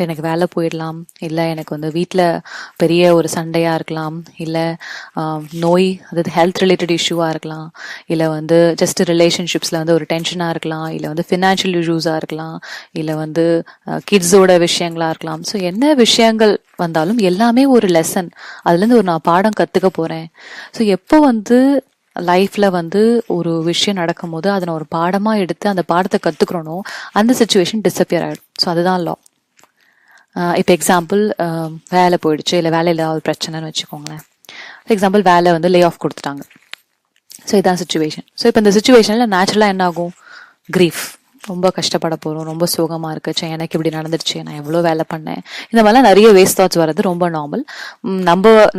எனக்கு வேலை போயிடலாம், இல்லை எனக்கு வந்து வீட்டில் பெரிய ஒரு சண்டையா இருக்கலாம், இல்லை நோய், அதாவது ஹெல்த் ரிலேட்டட் இஷ்யூவா இருக்கலாம், இல்லை வந்து ஜஸ்ட் ரிலேஷன்ஷிப்ஸ்ல வந்து ஒரு டென்ஷனா இருக்கலாம், இல்லை வந்து ஃபினான்ஷியல் இஷ்யூஸா இருக்கலாம், இல்லை வந்து கிட்ஸோட விஷயங்களா இருக்கலாம். ஸோ என்ன விஷயங்கள் வந்தாலும் எல்லாமே ஒரு லெசன், அதுல இருந்து ஒரு நான் பாடம் கத்துக்க போறேன். ஸோ எப்போ வந்து லைஃப்ல வந்து ஒரு விஷயம் நடக்கும் போது அதை நான் ஒரு பாடமா எடுத்து அந்த பாடத்தை கத்துக்கிறோனோ அந்த சிச்சுவேஷன் டிஸப்பியர் ஆயிடும். ஸோ அதுதான் லா. இப்போ எக்ஸாம்பிள், வேலை போயிடுச்சு, இல்லை வேலையில் ஏதாவது பிரச்சனைன்னு வச்சுக்கோங்களேன். எக்ஸாம்பிள், வேலை வந்து லே ஆஃப் கொடுத்துட்டாங்க. ஸோ இதான் சுச்சுவேஷன். ஸோ இப்போ இந்த சுச்சுவேஷன்ல நேச்சுரலா என்ன ஆகும், கிரீஃப், ரொம்ப கஷ்டப்பட போறோம், ரொம்ப சோகமா இருக்குச்சு, எனக்கு இப்படி நடந்துருச்சு, நான் எவ்வளவு வேலை பண்ணேன், இந்த மாதிரிலாம் நிறைய வேஸ்ட் தாட்ஸ் வர்றது ரொம்ப நார்மல்.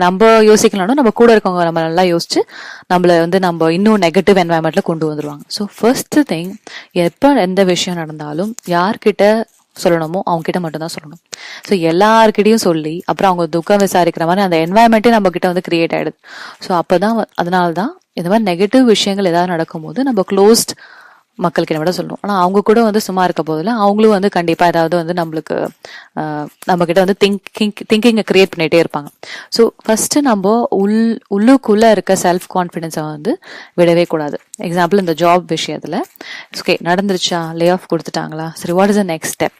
நம்ம யோசிக்கலாம்னா நம்ம கூட இருக்கவங்க நம்ம நல்லா யோசிச்சு நம்மள வந்து நம்ம இன்னும் நெகட்டிவ் என்வாயன்மெண்ட்ல கொண்டு வந்துருவாங்க. ஸோ ஃபர்ஸ்ட் திங், எப்ப எந்த விஷயம் நடந்தாலும் யார்கிட்ட சொல்லணுமோ அவங்க கிட்ட மட்டும் தான் சொல்லணும். ஸோ எல்லார்கிட்டையும் சொல்லி அப்புறம் அவங்க துக்கம் விசாரிக்கிற மாதிரி அந்த என்வாயன்மெண்ட்டே நம்ம கிட்ட வந்து கிரியேட் ஆயிடுது. ஸோ அப்பதான், அதனால்தான் இந்த மாதிரி நெகட்டிவ் விஷயங்கள் ஏதாவது நடக்கும்போது நம்ம க்ளோஸ்ட் மக்கள்கிட்ட விட சொல்லணும். ஆனா அவங்க கூட வந்து சும்மா இருக்க போதில்ல, அவங்களும் வந்து கண்டிப்பா ஏதாவது வந்து நம்மளுக்கு நம்ம கிட்ட வந்து திங்கிங்கை கிரியேட் பண்ணிட்டே இருப்பாங்க. ஸோ ஃபர்ஸ்ட் நம்ம உள்ளுக்குள்ள இருக்க செல்ஃப் கான்ஃபிடென்ஸை வந்து விடவே கூடாது. எக்ஸாம்பிள், இந்த ஜாப் விஷயத்துல ஓகே நடந்துருச்சா, லே ஆஃப் கொடுத்துட்டாங்களா, சரி what is the next step.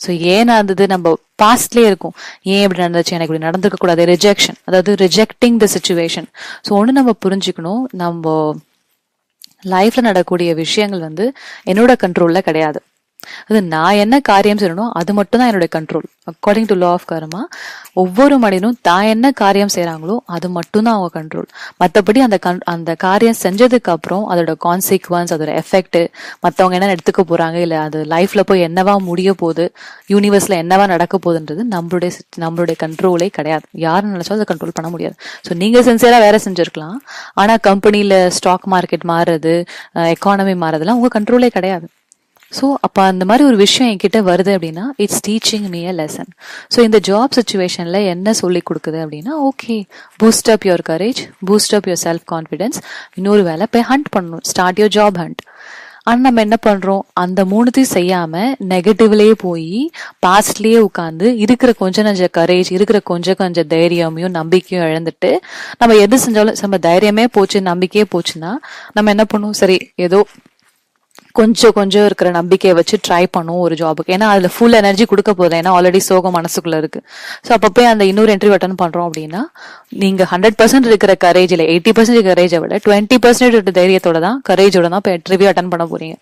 So ஏன் நடந்தது, நம்ம பாஸ்ட்லேயே இருக்கும், ஏன் இப்படி நடந்துச்சு, எனக்கு இப்படி நடந்திருக்க கூடாது, ரிஜெக்ஷன், அதாவது ரிஜெக்டிங் த சிச்சுவேஷன். ஸோ ஒன்று நம்ம புரிஞ்சுக்கணும், நம்ம லைஃப்ல நடக்கக்கூடிய விஷயங்கள் வந்து என்னோட கண்ட்ரோல்ல கிடையாது. அது நான் என்ன காரியம் செய்யணும் அது மட்டும் தான் என்னோட control. According to law of karma, ஒவ்வொரு மனிதனும் தான் என்ன காரியம் செய்யறாங்களோ அது மட்டும் தான் அவங்க கண்ட்ரோல். மற்றபடி அந்த காரியம் செஞ்சதுக்கு அப்புறம் அதோட கான்சிக்வன்ஸ், அதோட எஃபெக்ட், மற்றவங்க என்ன எடுத்துக்க போறாங்க, இல்ல அது லைஃப்ல போய் என்னவா முடிய போகுது, யூனிவர்ஸ்ல என்னவா நடக்க போகுதுன்றது நம்மளுடைய கண்ட்ரோலே கிடையாது. யாரு நினைச்சாலும் அதை கண்ட்ரோல் பண்ண முடியாது. ஸோ நீங்க சின்சியரா வேற செஞ்சிருக்கலாம், ஆனா கம்பெனில ஸ்டாக் மார்க்கெட் மாறுறது, எக்கானமி மாறுறதுலாம் உங்க கண்ட்ரோலே கிடையாது. ஸோ அப்போ அந்த மாதிரி ஒரு விஷயம் என்கிட்ட வருது அப்படின்னா it's teaching me a lesson. So இந்த ஜாப் சுச்சுவேஷன்ல என்ன சொல்லி கொடுக்குது அப்படின்னா, okay, boost up your courage, boost up your self confidence, இன்னொரு வேலை போய் ஹண்ட் பண்ணணும், ஸ்டார்ட் யுவர் ஜாப் ஹண்ட். ஆனால் நம்ம என்ன பண்றோம், அந்த மூணுத்தையும் செய்யாம நெகட்டிவ்லயே போய் பாஸ்ட்லயே உட்காந்து இருக்கிற கொஞ்சம் கரேஜ், இருக்கிற கொஞ்சம் தைரியமையும் நம்பிக்கையும் இழந்துட்டு நம்ம எது செஞ்சாலும் நம்ம தைரியமே போச்சு, நம்பிக்கையே போச்சுன்னா நம்ம என்ன பண்ணுவோம், சரி ஏதோ கொஞ்சம் கொஞ்சம் இருக்கிற நம்பிக்கையை வச்சு ட்ரை பண்ணும் ஒரு ஜாபுக்கு. ஏன்னா அதுல ஃபுல் எனர்ஜி கொடுக்க போதும், ஏன்னா ஆல்ரெடி சோகம் மனசுக்குள்ள இருக்கு. ஸோ அப்போ போய் அந்த இன்னொரு இன்டர்வியூ அட்டன் பண்றோம் அப்படின்னா, நீங்க 100% இருக்கிற கரேஜ் இல்லை, 80% கரேஜை விட 20% தைரியத்தோட தான், கரேஜோட தான் இப்போ இன்டர்வியூ அட்டன் பண்ண போறீங்க.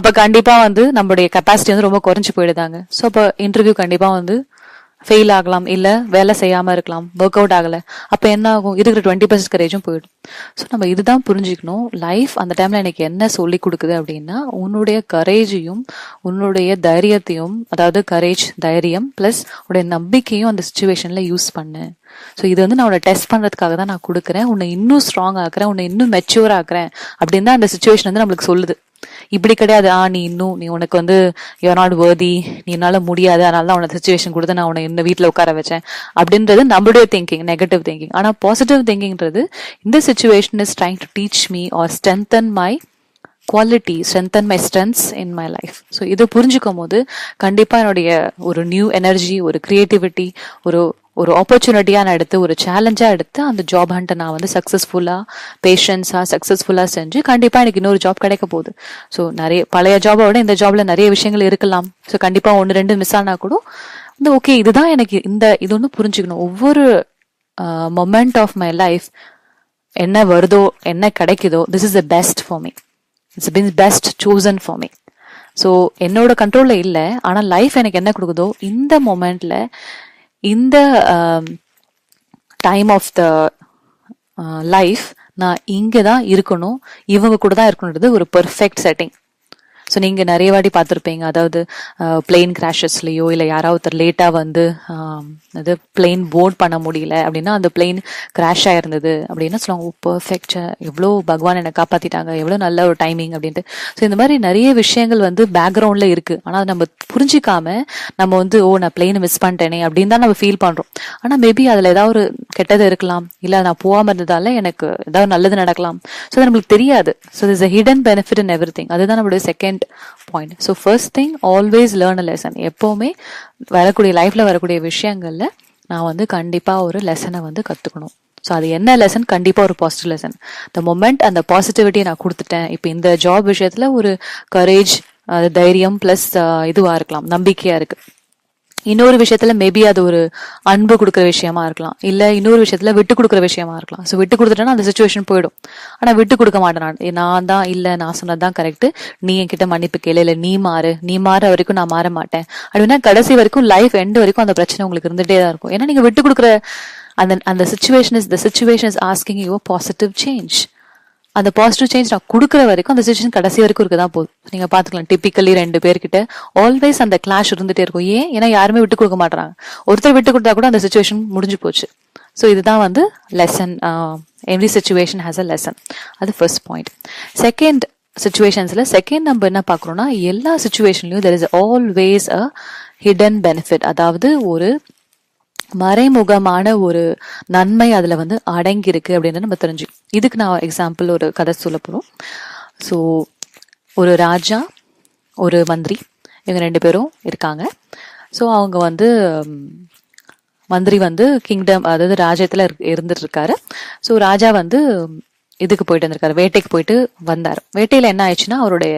அப்ப கண்டிப்பா வந்து நம்மளுடைய கெப்பாசிட்டி வந்து ரொம்ப குறைஞ்சு போயிடுதாங்க. ஸோ அப்போ இன்டர்வியூ கண்டிப்பா வந்து ஃபெயில் ஆகலாம், இல்ல வேலை செய்யாம இருக்கலாம், ஒர்க் அவுட் ஆகல. அப்ப என்ன ஆகும், இருக்கிற 20% கரேஜும் போயிடும். ஸோ நம்ம இதுதான் புரிஞ்சுக்கணும். லைஃப் அந்த டைம்ல எனக்கு என்ன சொல்லி கொடுக்குது அப்படின்னா, உன்னுடைய கரேஜையும் உன்னுடைய தைரியத்தையும், அதாவது கரேஜ் தைரியம் பிளஸ் உடைய நம்பிக்கையும் அந்த சுச்சுவேஷன்ல யூஸ் பண்ணு. ஸோ இது வந்து நான் உன்னை டெஸ்ட் பண்றதுக்காக தான் நான் கொடுக்குறேன், உன்னை இன்னும் ஸ்ட்ராங் ஆக்குறேன், உன்னை இன்னும் மெச்சூர் ஆக்குறேன் அப்படின்னு தான் அந்த சுச்சுவேஷன் வந்து நம்மளுக்கு சொல்லுது. இப்படி கிடையாது, நீ உனக்கு வந்து யூஆர் நாட் வர்தி, நீ என்னால முடியாது, அதனால தான் உனக்கு சுச்சுவேஷன் கொடுத்து நான் உன்னை இந்த வீட்டுல உட்கார வச்சேன் அப்படின்றது நம்மளுடைய திங்கிங், நெகட்டிவ் திங்கிங். ஆனா பாசிட்டிவ் திங்கிங்ன்றது, இந்த situation is trying to teach me or strengthen my quality, strengthen my strengths in my life. So இதை புரிஞ்சுக்கும் போது கண்டிப்பா என்னுடைய ஒரு நியூ எனர்ஜி, ஒரு கிரியேட்டிவிட்டி, ஒரு ஒரு ஆப்பர்ச்சுனிட்டியா நான் எடுத்து, ஒரு சேலஞ்சா எடுத்து அந்த ஜாப் ஹண்ட்டை நான் வந்து சக்சஸ்ஃபுல்லா, பேஷன்ஸா சக்சஸ்ஃபுல்லா செஞ்சு கண்டிப்பா எனக்கு இன்னொரு ஜாப் கிடைக்க போகுது. ஸோ நிறைய பழைய ஜாபை விட இந்த ஜாப்ல நிறைய விஷயங்கள் இருக்கலாம். ஸோ கண்டிப்பா 1-2 மிஸ் ஆனா கூட வந்து ஓகே, இதுதான் எனக்கு இது ஒன்று புரிஞ்சுக்கணும். ஒவ்வொரு மொமெண்ட் ஆஃப் மை லைஃப் என்ன வருதோ, என்ன கிடைக்குதோ, this is the best for me, it's been best Susan for me. So என்னோட கண்ட்ரோல்ல இல்லை, ஆனா லைஃப் எனக்கு என்ன கொடுக்குதோ இந்த மொமெண்ட்ல, இந்த டைம் ஆஃப் த லைஃப் நான் இங்கே தான் இருக்கணும், இவங்க கூட தான் இருக்கணுன்றது ஒரு பெர்ஃபெக்ட் செட்டிங். ஸோ நீங்க நிறைய வாட்டி பார்த்துருப்பீங்க, அதாவது பிளெயின் கிராஷஸ்லயோ இல்லை யாராவது லேட்டா வந்து அது பிளெயின் போர்ட் பண்ண முடியல அப்படின்னா, அந்த பிளெயின் கிராஷ் ஆயிருந்தது அப்படின்னா சொல்லுவாங்க, பெர்ஃபெக்ட், எவ்வளோ பகவான் என்னை காப்பாத்திட்டாங்க, எவ்வளோ நல்ல ஒரு டைமிங் அப்படின்ட்டு. ஸோ இந்த மாதிரி நிறைய விஷயங்கள் வந்து பேக்ரவுண்ட்ல இருக்கு. ஆனால் நம்ம புரிஞ்சிக்காம நம்ம வந்து நான் பிளெயின் மிஸ் பண்ணிட்டேனே அப்படின்னு தான் நம்ம ஃபீல் பண்றோம். ஆனால் மேபி அதுல ஏதாவது ஒரு கெட்டது இருக்கலாம், இல்லை நான் போகாம இருந்ததால எனக்கு ஏதாவது நல்லது நடக்கலாம். ஸோ அது நம்மளுக்கு தெரியாது. So this a hidden benefit in every thing. அதுதான் நம்மளுடைய second point. So first thing, always learn a lesson. எப்பவுமே வரக்கூடிய லைஃப்ல வரக்கூடிய விஷயங்கள்ல நான் வந்து கண்டிப்பா ஒரு லெசனை வந்து கத்துக்கணும். ஸோ அது என்ன லெசன், கண்டிப்பா ஒரு பாசிட்டிவ் லெசன். த மொமெண்ட் அந்த பாசிட்டிவிட்டியை நான் கொடுத்துட்டேன். இப்போ இந்த ஜாப் விஷயத்துல ஒரு கரேஜ், தைரியம் பிளஸ் இதுவா இருக்கலாம், நம்பிக்கையா இருக்கு. இன்னொரு விஷயத்துல மேபி அது ஒரு அன்பு கொடுக்குற விஷயமா இருக்கலாம், இல்ல இன்னொரு விஷயத்துல விட்டு கொடுக்குற விஷயமா இருக்கலாம். ஸோ விட்டு கொடுத்துட்டேன்னா அந்த சுச்சுவேஷன் போயிடும். ஆனா விட்டு கொடுக்க மாட்டேன், நான் தான் இல்ல, நான் சொன்னதுதான் கரெக்ட், நீ என்கிட்ட மன்னிப்பு கேளு, இல்ல நீ மாற வரைக்கும் நான் மாற மாட்டேன் அப்படின்னா கடைசி வரைக்கும், லைஃப் எண்ட் வரைக்கும் அந்த பிரச்சனை உங்களுக்கு இருந்துட்டே தான் இருக்கும். ஏன்னா நீங்க விட்டு கொடுக்குற அந்த situation is asking you positive change. அந்த பாசிட்டிவ் சேஞ்ச் நான் கொடுக்குற வரைக்கும் அந்த சிச்சுவேஷன் கடைசி வரைக்கும் இருக்கதான் போகுது. நீங்க பாத்துக்கலாம், டிப்பிக்கலி 2 பேர்கிட்ட ஆல்வேஸ் அந்த கிளாஷ் இருந்துட்டே இருக்கும். ஏன்னா யாருமே விட்டு கொடுக்க மாட்டாங்க. ஒருத்தர் விட்டு கொடுத்தா கூட அந்த சிச்சுவேஷன் முடிஞ்சு போச்சு. ஸோ இதுதான் வந்து lesson. Every situation has a lesson. அது ஃபர்ஸ்ட் பாயிண்ட். செகண்ட் சிச்சுவேஷன்ஸ்ல நம்ம என்ன பாக்குறோம்னா, எல்லா சிச்சுவேஷன்லயும் there is always a hidden benefit. அதாவது ஒரு மறைமுகமான ஒரு நன்மை அதுல வந்து அடங்கி இருக்கு அப்படின்னு நம்ம தெரிஞ்சு. இதுக்கு நான் எக்ஸாம்பிள் ஒரு கதை சொல்ல போறோம். ஸோ ஒரு ராஜா, ஒரு மந்திரி, இவங்க 2 பேரும் இருக்காங்க. ஸோ அவங்க வந்து மந்திரி வந்து கிங்டம், அதாவது ராஜ்யத்துல இருந்துட்டு இருக்காரு. ஸோ ராஜா வந்து இதுக்கு போயிட்டு வந்திருக்காரு, வேட்டைக்கு போயிட்டு வந்தாரு. வேட்டையில என்ன ஆயிடுச்சுன்னா, அவருடைய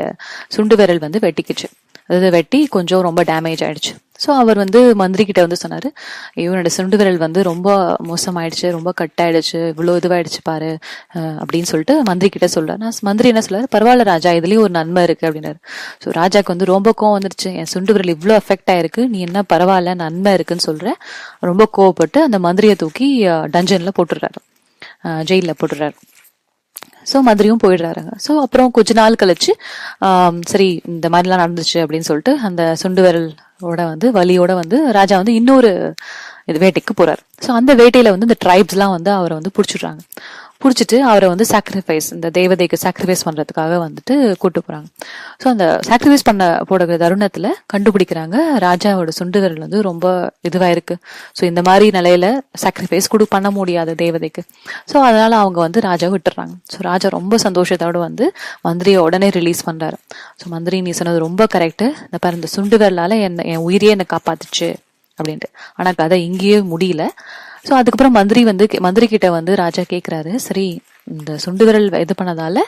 சுண்டு விரல் வந்து வெட்டிக்குச்சு. அதாவது வெட்டி கொஞ்சம் ரொம்ப டேமேஜ் ஆயிடுச்சு. ஸோ அவர் வந்து மந்திரி கிட்ட வந்து சொன்னாரு, இவனோட சுண்டு விரல் வந்து ரொம்ப மோசமாயிடுச்சு, ரொம்ப கட் ஆயிடுச்சு, இவ்வளோ இதுவாயிடுச்சு பாரு அப்படின்னு சொல்லிட்டு மந்திரி கிட்ட சொல்றாரு. மந்திரி என்ன சொல்றாரு, பரவாயில்ல ராஜா, இதுலயும் ஒரு நன்மை இருக்கு அப்படின்னாரு. ஸோ ராஜாக்கு வந்து ரொம்ப கோவம் வந்துருச்சு, என் சுண்டு விரல் இவ்வளோ அஃபெக்ட் ஆயிருக்கு, நீ என்ன பரவாயில்ல நன்மை இருக்குன்னு சொல்ற. ரொம்ப கோவப்பட்டு அந்த மந்திரியை தூக்கி டஞ்சன்ல போட்டுடுறாரு, ஜெயில போட்டுடுறாரு. ஸோ மந்திரியும் போயிடுறாருங்க. ஸோ அப்புறம் கொஞ்ச நாள் கழிச்சு சரி இந்த மாதிரிலாம் நடந்துச்சு அப்படின்னு சொல்லிட்டு அந்த சுண்டு விரலோட வந்து வலியோட வந்து ராஜா வந்து இன்னொரு இது வேட்டைக்கு போறாரு. ஸோ அந்த வேட்டையில வந்து இந்த ட்ரைப்ஸ்லாம் வந்து அவரை வந்து பிடிச்சிடுறாங்க. பிடிச்சிட்டு அவரை வந்து சாக்ரிஃபைஸ், இந்த தேவதைக்கு சாக்ரிஃபைஸ் பண்றதுக்காக வந்துட்டு கூட்டு போறாங்க. ஸோ அந்த சாக்ரிஃபைஸ் போடுற தருணத்துல கண்டுபிடிக்கிறாங்க, ராஜாவோட சுண்டு விரல் வந்து ரொம்ப இதுவா இருக்கு. ஸோ இந்த மாதிரி நிலையில சாக்ரிஃபைஸ் பண்ண முடியாது தேவதைக்கு. ஸோ அதனால அவங்க வந்து ராஜா விட்டுறாங்க. ஸோ ராஜா ரொம்ப சந்தோஷத்தோட வந்து மந்திரியை உடனே ரிலீஸ் பண்றாரு. ஸோ மந்திரி, நீ சொன்னது ரொம்ப கரெக்ட், இந்த பாரு இந்த சுண்டு விரலால என் உயிரியே என்னை காப்பாத்துச்சு அப்படின்ட்டு. ஆனா கதை இங்கேயே முடியல. ஸோ அதுக்கப்புறம் மந்திரி கிட்ட வந்து ராஜா கேட்கிறாரு, சரி இந்த சுண்டு விரல் இது பண்ணதால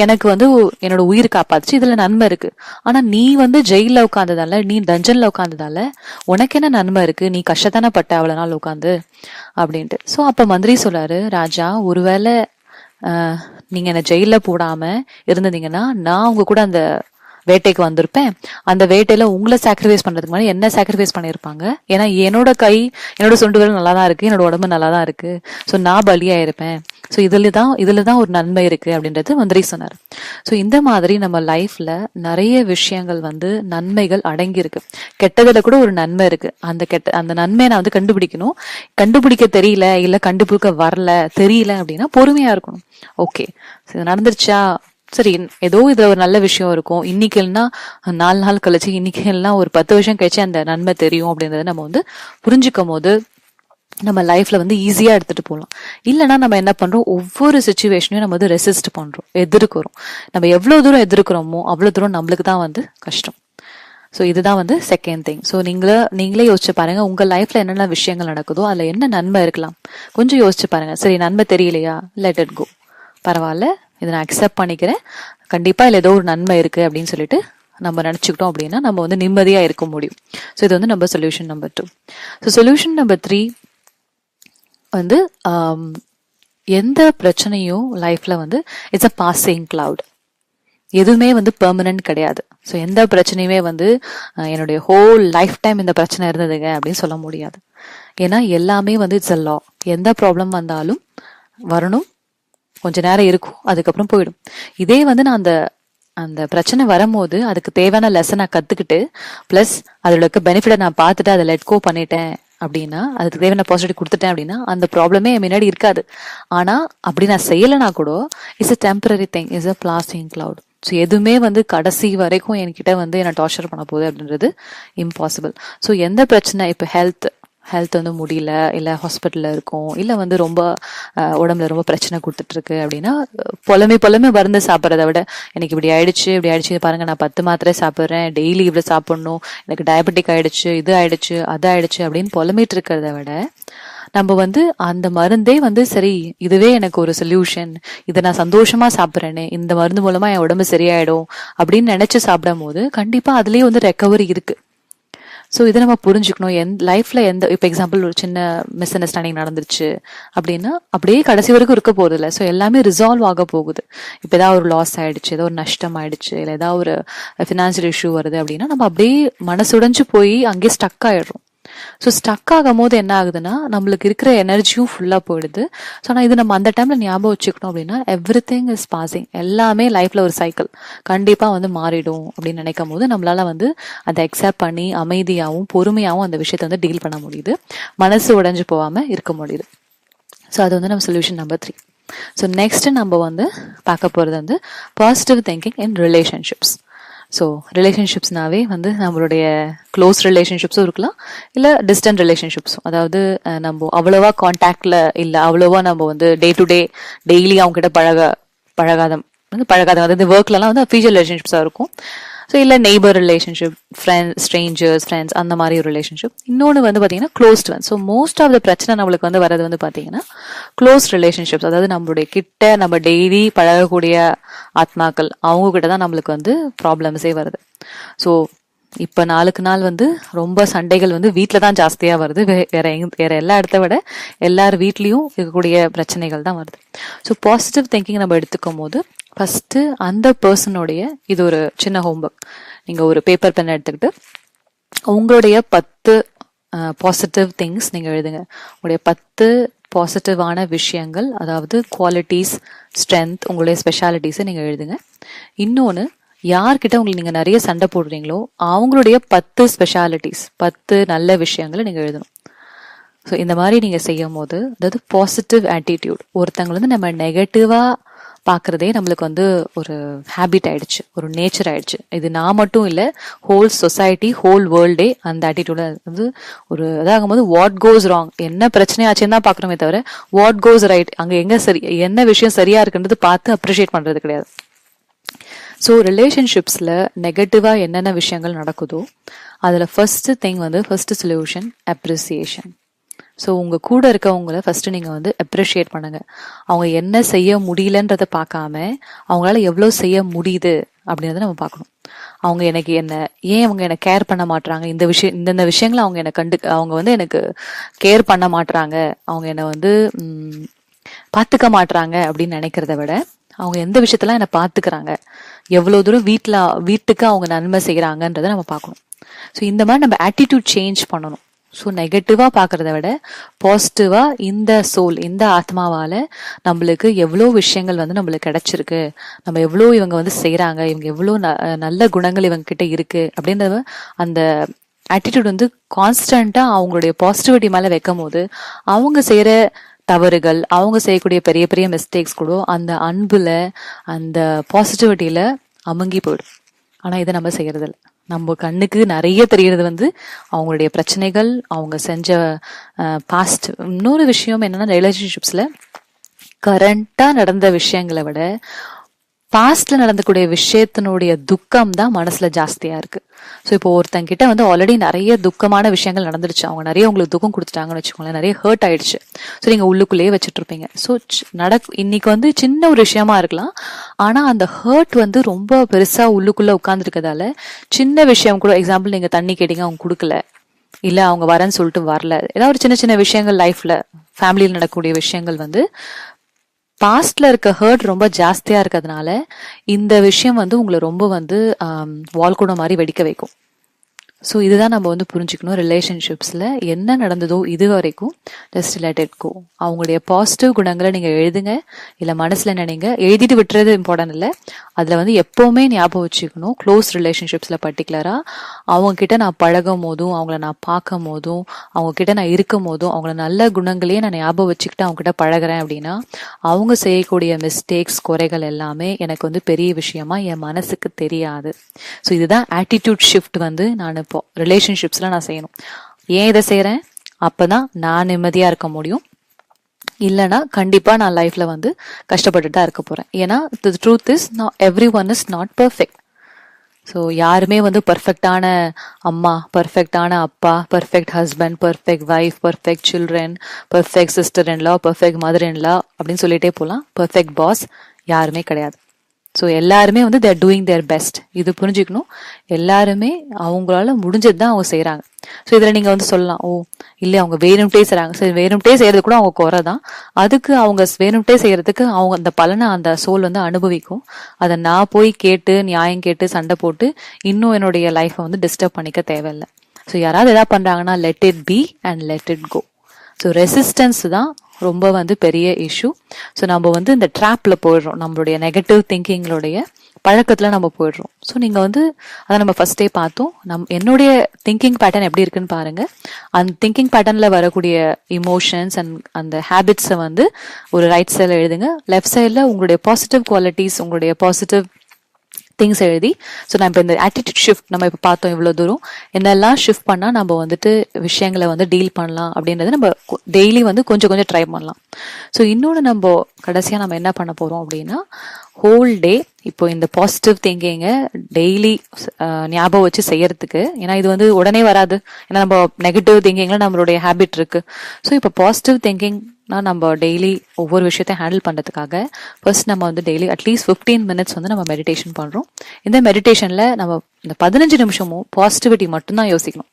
எனக்கு வந்து என்னோட உயிர் காப்பாத்துச்சு, இதுல நன்மை இருக்கு. ஆனா நீ வந்து ஜெயில உட்காந்ததால, நீ டஞ்சன்ல உட்காந்ததால உனக்கு என்ன நன்மை இருக்கு, நீ கஷ்டத்தானே பட்ட அவ்வளவு நாள் உட்காந்து அப்படின்ட்டு. சோ அப்ப மந்திரி சொல்றாரு, ராஜா ஒருவேளை நீங்க என்ன ஜெயில போடாம இருந்தீங்கன்னா நான் உங்க கூட அந்த வேட்டைக்கு வந்திருப்பேன். அந்த வேட்டையில உங்களை சாக்ரிஃபைஸ் பண்றதுக்கு முன்னாடி என்ன சாக்ரிஃபைஸ் பண்ணிருப்பாங்க. ஏன்னா என்னோட கை, என்னோட சொண்டு விரல் நல்லா தான் இருக்கு, என்னோட உடம்பு நல்லா தான் இருக்கு. ஸோ நான் பலியா இருப்பேன். ஸோ இதுலதான் ஒரு நன்மை இருக்கு அப்படின்றது மந்திரி சொன்னார். ஸோ இந்த மாதிரி நம்ம லைஃப்ல நிறைய விஷயங்கள் வந்து நன்மைகள் அடங்கி இருக்கு. கெட்டதுல கூட ஒரு நன்மை இருக்கு. அந்த நன்மையை நான் வந்து கண்டுபிடிக்கணும். கண்டுபிடிக்க தெரியல, இல்ல கண்டுபிடிக்க வரல, தெரியல அப்படின்னா பொறுமையா இருக்கணும். ஓகே, நடந்துருச்சா, சரி ஏதோ இதுல ஒரு நல்ல விஷயம் இருக்கும், இன்னைக்கு இல்லைன்னா 4 நாள் கழிச்சு, இன்னைக்கு இல்லைன்னா ஒரு 10 வருஷம் கழிச்சு அந்த நன்மை தெரியும் அப்படின்றத நம்ம வந்து புரிஞ்சுக்கும் போது நம்ம லைஃப்ல வந்து ஈஸியா எடுத்துட்டு போகலாம். இல்லைன்னா நம்ம என்ன பண்றோம், ஒவ்வொரு சுச்சுவேஷனையும் நம்ம வந்து ரெசிஸ்ட் பண்றோம், எதிர்க்கிறோம். நம்ம எவ்வளவு தூரம் எதிர்க்கிறோமோ அவ்வளவு தூரம் நம்மளுக்கு தான் வந்து கஷ்டம். ஸோ இதுதான் வந்து செகண்ட் திங். ஸோ நீங்களே யோசிச்சு பாருங்க, உங்க லைஃப்ல என்னென்ன விஷயங்கள் நடக்குதோ அதுல என்ன நன்மை இருக்கலாம் கொஞ்சம் யோசிச்சு பாருங்க. சரி நன்மை தெரியலையா, லெட் இட் கோ, பரவாயில்ல, இதை நான் அக்செப்ட் பண்ணிக்கிறேன், கண்டிப்பா இதுல ஏதோ ஒரு நன்மை இருக்கு அப்படின்னு சொல்லிட்டு நம்ம நினைச்சுக்கிட்டோம் அப்படின்னா நம்ம வந்து நிம்மதியா இருக்க முடியும். ஸோ இது வந்து நம்ம solution number 2. So solution number 3 வந்து எந்த பிரச்சனையும் லைஃப்ல வந்து இட்ஸ் அ பாசிங் கிளவுட். எதுவுமே வந்து பெர்மனன்ட் கிடையாது. ஸோ எந்த பிரச்சனையுமே வந்து என்னுடைய ஹோல் லைஃப் டைம் இந்த பிரச்சனை இருந்ததுங்க அப்படின்னு சொல்ல முடியாது. ஏன்னா எல்லாமே வந்து இட்ஸ் அ லா. எந்த ப்ராப்ளம் வந்தாலும் வரணும், கொஞ்ச நேரம் இருக்கும், அதுக்கப்புறம் போயிடும். இதே வந்து நான் அந்த பிரச்சனை வரும்போது அதுக்கு தேவையான லெசன் நான் கத்துக்கிட்டு பிளஸ் அதோட பெனிஃபிட்டை நான் பார்த்துட்டு அதை லெட் கோ பண்ணிட்டேன் அப்படின்னா, அதுக்கு தேவையான பாசிட்டிவ் கொடுத்துட்டேன் அப்படின்னா அந்த ப்ராப்ளமே என் முன்னாடி இருக்காது. ஆனா அப்படி நான் செய்யலைனா கூட it's a temporary thing, it's a passing cloud. So எதுவுமே வந்து கடைசி வரைக்கும் என்கிட்ட வந்து என்ன டார்ச்சர் பண்ண போகுது அப்படின்றது இம்பாசிபிள். ஸோ எந்த பிரச்சனை, இப்போ ஹெல்த் வந்து முடியல, இல்லை ஹாஸ்பிட்டலில் இருக்கும், இல்லை வந்து ரொம்ப உடம்புல ரொம்ப பிரச்சனை கொடுத்துட்டு இருக்கு அப்படின்னா புலமே மருந்து சாப்பிட்றத விட எனக்கு இப்படி ஆயிடுச்சு பாருங்க, நான் 10 மாத்திரை சாப்பிட்றேன், டெய்லி இவ்வளோ சாப்பிடணும், எனக்கு டயபெட்டிக் ஆயிடுச்சு, இது ஆயிடுச்சு அது ஆயிடுச்சு அப்படின்னு புலம்பிட்டு இருக்கிறத விட நம்ம வந்து அந்த மருந்தே வந்து சரி இதுவே எனக்கு ஒரு சொல்யூஷன், இதை நான் சந்தோஷமா சாப்பிட்றேனே, இந்த மருந்து மூலமா என் உடம்பு சரியாயிடும் அப்படின்னு நினைச்சு சாப்பிடும் போது கண்டிப்பா அதுலயே வந்து ரெக்கவரி இருக்கு. ஸோ இதை நம்ம புரிஞ்சுக்கணும். லைஃப்ல இப்போ எக்ஸாம்பிள் ஒரு சின்ன மிஸ் அண்டர்ஸ்டாண்டிங் நடந்துருச்சு அப்படின்னா அப்படியே கடைசி வரைக்கும் இருக்க போறது இல்லை. ஸோ எல்லாமே ரிசால்வ் ஆக போகுது. இப்போ ஏதாவது ஒரு லாஸ் ஆயிடுச்சு, ஏதோ ஒரு நஷ்டம் ஆயிடுச்சு, இல்லை ஏதாவது ஒரு ஃபினான்ஷியல் இஷ்யூ வருது அப்படின்னா நம்ம அப்படியே மனசுடைஞ்சு போய் அங்கேயே ஸ்டக் ஆயிடுறோம். ஸோ ஸ்டக் ஆகும் போது என்ன ஆகுதுன்னா நம்மளுக்கு இருக்கிற எனர்ஜியும் ஃபுல்லா போயிடுது. ஸோ ஆனால் இது நம்ம அந்த டைம்ல ஞாபகம் வச்சுக்கணும் அப்படின்னா எவ்ரி திங் இஸ் பாசிங், எல்லாமே லைஃப்ல ஒரு சைக்கிள், கண்டிப்பா வந்து மாறிடும் அப்படின்னு நினைக்கும் போது நம்மளால வந்து அதை அக்செப்ட் பண்ணி அமைதியாகவும் பொறுமையாகவும் அந்த விஷயத்த வந்து டீல் பண்ண முடியுது, மனசு உடைஞ்சு போகாம இருக்க முடியுது. ஸோ அது வந்து நம்ம சொல்யூஷன் நம்பர் 3. ஸோ நெக்ஸ்ட் நம்ம வந்து பார்க்க போறது வந்து positive thinking in relationships. So ரிலேஷன்ஷிப்ஸ்னாவே வந்து நம்மளுடைய க்ளோஸ் ரிலேஷன்ஷிப்ஸும் இருக்கலாம், இல்லை டிஸ்டன்ட் ரிலேஷன்ஷிப்ஸும். அதாவது நம்ம அவ்வளோவா கான்டாக்ட்ல இல்லை, அவ்வளோவா நம்ம வந்து டே டு டே டெய்லி அவங்க கிட்ட பழகாத அதாவது ஒர்க்லலாம் வந்து அஃபீஷியல் ரிலேஷன்ஷிப்ஸாக இருக்கும். ஸோ இல்லை நெய்பர் ரிலேஷன்ஷிப், ஸ்ட்ரேஞ்சர்ஸ், ஃப்ரெண்ட்ஸ், அந்த மாதிரி ஒரு ரிலேஷன்ஷிப். இன்னொன்று வந்து பார்த்தீங்கன்னா closed one. So most of the பிரச்சனை நம்மளுக்கு வந்து வரது வந்து பார்த்தீங்கன்னா க்ளோஸ் ரிலேஷன்ஷிப்ஸ். அதாவது நம்மளுடைய கிட்ட நம்ம டெய்லி பழகக்கூடிய ஆத்மாக்கள், அவங்க கிட்ட தான் நம்மளுக்கு வந்து ப்ராப்ளம்ஸே வருது. ஸோ இப்போ நாளுக்கு நாள் வந்து ரொம்ப சண்டைகள் வந்து வீட்டில் தான் ஜாஸ்தியா வருது, வேற எல்லா இடத்த விட எல்லார் வீட்லயும் இருக்கக்கூடிய பிரச்சனைகள் தான் வருது. ஸோ பாசிட்டிவ் திங்கிங் நம்ம எடுத்துக்கும் போது ஃபர்ஸ்ட் அந்த பர்சனுடைய, இது ஒரு சின்ன ஹோம்ஒர்க், நீங்க ஒரு பேப்பர் பென் எடுத்துக்கிட்டு உங்களுடைய 10 பாசிட்டிவ் திங்ஸ் நீங்க எழுதுங்க. உங்களுடைய 10 பாசிட்டிவான விஷயங்கள், அதாவது குவாலிட்டிஸ், ஸ்ட்ரென்த், உங்களுடைய ஸ்பெஷாலிட்டிஸை நீங்க எழுதுங்க. இன்னொன்னு, யார்கிட்ட உங்களுக்கு நீங்க நிறைய சண்டை போடுறீங்களோ அவங்களுடைய 10 ஸ்பெஷாலிட்டிஸ், 10 நல்ல விஷயங்களை நீங்க எழுதணும். ஸோ இந்த மாதிரி நீங்க செய்யும் போது, அதாவது பாசிட்டிவ் ஆட்டிடியூட், ஒருத்தவங்க வந்து நம்ம நெகட்டிவா பாக்குறதே நம்மளுக்கு வந்து ஒரு ஹேபிட் ஆயிடுச்சு, ஒரு நேச்சர் ஆயிடுச்சு. இது நான் மட்டும் இல்ல, ஹோல் சொசைட்டி, ஹோல் வேர்ல்டே அந்த ஆட்டிடியூட வந்து ஒரு இதாகும் போது வாட் கோஸ் ராங், என்ன பிரச்சனை ஆச்சுன்னு தான் பாக்குறோமே தவிர வாட் கோஸ் ரைட், அங்க எங்க சரி, என்ன விஷயம் சரியா இருக்குன்றது பார்த்து அப்ரிஷியேட் பண்றது கிடையாது. ஸோ ரிலேஷன்ஷிப்ஸ்ல நெகட்டிவா என்னென்ன விஷயங்கள் நடக்குதோ அதுல ஃபர்ஸ்ட் திங் வந்து ஃபர்ஸ்ட் சொல்யூஷன் அப்ரிசியேஷன். ஸோ உங்கள் கூட இருக்கவங்கள ஃபஸ்ட்டு நீங்கள் வந்து அப்ரிஷியேட் பண்ணுங்கள். அவங்க என்ன செய்ய முடியலன்றதை பார்க்காம அவங்களால எவ்வளோ செய்ய முடியுது அப்படின்றத நம்ம பார்க்கணும். அவங்க எனக்கு ஏன் அவங்க என்னை கேர் பண்ண மாட்றாங்க, இந்தந்த விஷயங்களை அவங்க அவங்க வந்து எனக்கு கேர் பண்ண மாட்றாங்க, அவங்க என்னை வந்து பார்த்துக்க மாட்றாங்க அப்படின்னு நினைக்கிறத விட அவங்க எந்த விஷயத்தெல்லாம் என்னை பார்த்துக்கிறாங்க, எவ்வளோ தூரம் வீட்டுக்கு அவங்க நன்மை செய்கிறாங்கன்றதை நம்ம பார்க்கணும். ஸோ இந்த மாதிரி நம்ம ஆட்டிடியூட் சேஞ்ச் பண்ணணும். ஸோ நெகட்டிவாக பார்க்கறத விட பாசிட்டிவாக இந்த ஆத்மாவால் நம்மளுக்கு எவ்வளோ விஷயங்கள் வந்து நம்மளுக்கு கிடைச்சிருக்கு, நம்ம எவ்வளோ இவங்க வந்து செய்கிறாங்க, இவங்க எவ்வளோ நல்ல குணங்கள் இவங்க கிட்ட இருக்கு அப்படின்றத அந்த ஆட்டிடியூட் வந்து கான்ஸ்டண்ட்டாக அவங்களுடைய பாசிட்டிவிட்டி மேலே வைக்கும் போது அவங்க செய்கிற தவறுகள், அவங்க செய்யக்கூடிய பெரிய பெரிய மிஸ்டேக்ஸ் கூட அந்த அன்புல அந்த பாசிட்டிவிட்டியில அமுங்கி போயிடும். ஆனால் இதை நம்ம செய்யறது இல்லை. நம்ம கண்ணுக்கு நிறைய தெரியறது வந்து அவங்களுடைய பிரச்சனைகள், அவங்க செஞ்ச பாஸ்ட். இன்னொரு விஷயம் என்னன்னா, ரிலேஷன்ஷிப்ஸ்ல கரண்டா நடந்த விஷயங்களை விட பாஸ்ட்ல நடந்தக்கூடிய விஷயத்தினுடைய துக்கம் தான் மனசுல ஜாஸ்தியா இருக்கு. ஸோ இப்போ ஒருத்தங்கிட்ட வந்து ஆல்ரெடி நிறைய துக்கமான விஷயங்கள் நடந்துருச்சு, அவங்க நிறைய உங்களுக்கு துக்கம் கொடுத்துட்டாங்கன்னு வச்சுக்கோங்களேன், நிறைய ஹர்ட் ஆயிடுச்சு. ஸோ நீங்க உள்ளுக்குள்ளேயே வச்சுட்டு இருப்பீங்க. ஸோ இன்னைக்கு வந்து சின்ன ஒரு விஷயமா இருக்கலாம், ஆனா அந்த ஹர்ட் வந்து ரொம்ப பெருசா உள்ளுக்குள்ள உட்கார்ந்துருக்கதால சின்ன விஷயம் கூட, எக்ஸாம்பிள் நீங்க தண்ணி கேட்டீங்க அவங்க கொடுக்கல, இல்ல அவங்க வரேன்னு சொல்லிட்டு வரல, ஏதாவது ஒரு சின்ன சின்ன விஷயங்கள் லைஃப்ல ஃபேமிலியில் நடக்கக்கூடிய விஷயங்கள் வந்து பாஸ்ட்ல இருக்க ஹர்ட் ரொம்ப ஜாஸ்தியா இருக்கிறதுனால இந்த விஷயம் வந்து உங்களை ரொம்ப வந்து வால்கூட மாதிரி வெடிக்க வைக்கும். ஸோ இதுதான் நம்ம வந்து புரிஞ்சுக்கணும். ரிலேஷன்ஷிப்ஸில் என்ன நடந்ததோ இது வரைக்கும் ஜஸ்ட் லெட் இட் கோ. அவங்களுடைய பாசிட்டிவ் குணங்களை நீங்கள் எழுதுங்க, இல்லை மனசில் நினைங்க. எழுதிட்டு விட்டுறது இம்பார்ட்டன்ட் இல்லை, அதில் வந்து எப்போவுமே ஞாபகம் வச்சுக்கணும். க்ளோஸ் ரிலேஷன்ஷிப்ஸில் பர்டிகுலராக அவங்கக்கிட்ட நான் பழகும் போதும், அவங்கள நான் பார்க்கும் போதும், அவங்கக்கிட்ட நான் இருக்கும் போதும் அவங்கள நல்ல குணங்களையே நான் ஞாபகம் வச்சுக்கிட்டு அவங்ககிட்ட பழகிறேன் அப்படின்னா அவங்க செய்யக்கூடிய மிஸ்டேக்ஸ், குறைகள் எல்லாமே எனக்கு வந்து பெரிய விஷயமா என் மனசுக்கு தெரியாது. ஸோ இதுதான் ஆட்டிடியூட் ஷிஃப்ட் வந்து நான் இப்போ ரிலேஷன்ஷிப்ஸ்ல நான் செய்யணும். ஏன் இதை செய்யறேன்? அப்பதான் நான் நிம்மதியா இருக்க முடியும். இல்லைன்னா கண்டிப்பா நான் லைஃப்ல வந்து கஷ்டப்பட்டுட்டு தான் இருக்க போறேன். ஏன்னா the truth is everyone is not perfect. So யாருமே வந்து பர்ஃபெக்டான அம்மா, பர்ஃபெக்டான அப்பா, perfect husband, perfect wife, perfect children, perfect sister in law, perfect mother in law அப்படின்னு சொல்லிட்டே போகலாம். பர்ஃபெக்ட் பாஸ் யாருமே கிடையாது. ஸோ எல்லாருமே வந்து தேர் டூயிங் தேர் பெஸ்ட். இது புரிஞ்சுக்கணும். எல்லாருமே அவங்களால முடிஞ்சது தான் அவங்க செய்கிறாங்க. ஸோ இதில் நீங்கள் வந்து சொல்லலாம், ஓ இல்லை அவங்க வேணும்ட்டே செய்கிறாங்க. சரி, வேணும்ட்டே செய்கிறது கூட அவங்க குறை தான். அதுக்கு அவங்க வேணும்ட்டே செய்கிறதுக்கு அவங்க அந்த பலனை அந்த சோல் வந்து அனுபவிக்கும். அதை நான் போய் கேட்டு நியாயம் கேட்டு சண்டை போட்டு இன்னும் என்னுடைய லைஃப்பை வந்து டிஸ்டர்ப் பண்ணிக்க தேவையில்லை. ஸோ யாராவது எதாவது பண்ணுறாங்கன்னா let it be and let it go. So resistance தான் ரொம்ப வந்து பெரிய இஷ்யூ. ஸோ நம்ம வந்து இந்த ட்ராப்ல போயிடுறோம், நம்மளுடைய நெகட்டிவ் திங்கிங்களுடைய பழக்கத்துல நம்ம போயிடுறோம். ஸோ நீங்க வந்து அதை நம்ம ஃபர்ஸ்டே பார்த்தோம். என்னுடைய திங்கிங் பேட்டர்ன் எப்படி இருக்குன்னு பாருங்க. அந்த திங்கிங் பேட்டர்ன்ல வரக்கூடிய இமோஷன்ஸ் அண்ட் அந்த ஹேபிட்ஸை வந்து ஒரு ரைட் சைடில் எழுதுங்க. லெஃப்ட் சைடில் உங்களுடைய பாசிட்டிவ் குவாலிட்டிஸ், உங்களுடைய பாசிட்டிவ் திங்ஸ் எழுதி. ஸோ நான் இப்போ இந்த ஆட்டிடியூட் ஷிஃப்ட் நம்ம இப்போ பார்த்தோம், இவ்வளோ தூரம் என்னெல்லாம் ஷிஃப்ட் பண்ணால் நம்ம வந்துட்டு விஷயங்களை வந்து டீல் பண்ணலாம் அப்படின்றத நம்ம டெய்லி வந்து கொஞ்சம் கொஞ்சம் ட்ரை பண்ணலாம். ஸோ இன்னொன்று நம்ம கடைசியாக நம்ம என்ன பண்ண போகிறோம் அப்படின்னா, ஹோல் டே இப்போ இந்த பாசிட்டிவ் திங்கிங்கை டெய்லி ஞாபகம் வச்சு செய்யறதுக்கு, ஏன்னா இது வந்து உடனே வராது, ஏன்னா நம்ம நெகட்டிவ் திங்கிங்ல நம்மளுடைய ஹேபிட் இருக்கு. ஸோ இப்போ பாசிட்டிவ் திங்கிங்னா நம்ம டெய்லி ஒவ்வொரு விஷயத்தையும் ஹேண்டில் பண்ணுறதுக்காக ஃபர்ஸ்ட் நம்ம வந்து டெய்லி அட்லீஸ்ட் 15 minutes வந்து நம்ம மெடிடேஷன் பண்ணுறோம். இந்த மெடிடேஷனில் நம்ம இந்த 15 நிமிஷமும் பாசிட்டிவிட்டி மட்டும்தான் யோசிக்கணும்.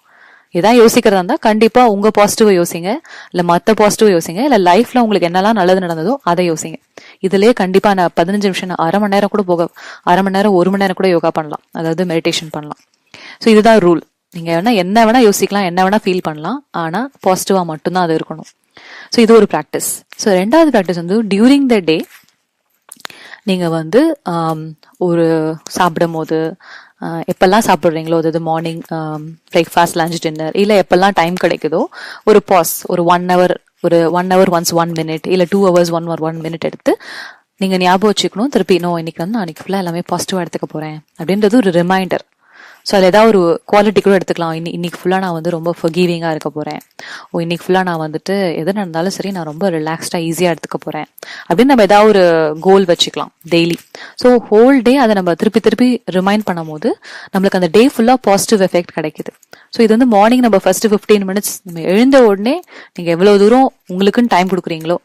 இதான் யோசிக்கிறதா இருந்தால் கண்டிப்பா உங்க பாசிட்டிவ் யோசிங்க, இல்ல மற்ற பாசிட்டிவ் யோசிங்க, இல்ல லைஃப்ல உங்களுக்கு என்னெல்லாம் நல்லது நடந்ததோ அதை யோசிங்க. இதுலயே கண்டிப்பா நான் 15 நிமிஷம், அரை மணி நேரம் கூட அரை மணி நேரம் 1 மணி நேரம் கூட யோகா பண்ணலாம், அதாவது மெடிடேஷன் பண்ணலாம். ஸோ இதுதான் ரூல். நீங்க என்ன வேணா யோசிக்கலாம், என்ன வேணா ஃபீல் பண்ணலாம், ஆனா பாசிட்டிவா மட்டும்தான் அது இருக்கணும். ஸோ இது ஒரு ப்ராக்டிஸ். ஸோ ரெண்டாவது ப்ராக்டிஸ் வந்து டியூரிங் த டே நீங்க வந்து ஒரு சாப்பிடும் போது எப்பெல்லாம் சாப்பிட்றீங்களோ, அதாவது மார்னிங் பிரேக்ஃபாஸ்ட், லஞ்ச், டின்னர், இல்லை எப்பெல்லாம் டைம் கிடைக்குதோ ஒரு பாஸ், ஒரு 1 hour, ஒரு 1 hour ஒன்ஸ் 1 minute, இல்லை 2 hours 1 minute எடுத்து நீங்கள் ஞாபகம் வச்சுக்கணும். திருப்பி இன்னைக்கு வந்து நான் ஃபுல்லாக எல்லாமே பாசிட்டிவாக எடுத்துக்க போகிறேன் அப்படின்றது ஒரு ரிமைண்டர். ஸோ அதில் ஏதாவது ஒரு குவாலிட்டி கூட எடுத்துக்கலாம். இன்னைக்கு ஃபுல்லாக நான் வந்து ரொம்ப ஃபர்கீவிங்காக இருக்க போகிறேன். இன்னைக்கு ஃபுல்லாக நான் வந்துட்டு எது நடந்தாலும் சரி நான் ரொம்ப ரிலாக்ஸ்டாக ஈஸியாக எடுத்துக்க போகிறேன் அப்படின்னு நம்ம ஏதாவது ஒரு கோல் வச்சுக்கலாம் டெய்லி. ஸோ ஹோல் டே அதை நம்ம திருப்பி திருப்பி ரிமைண்ட் பண்ணும் போது நம்மளுக்கு அந்த டே ஃபுல்லாக பாசிட்டிவ் எஃபெக்ட் கிடைக்குது. ஸோ இது வந்து மார்னிங் நம்ம ஃபர்ஸ்ட் 15 மினிட்ஸ் நம்ம எழுந்த உடனே நீங்கள் எவ்வளோ தூரம் உங்களுக்குன்னு டைம் கொடுக்குறீங்களோ,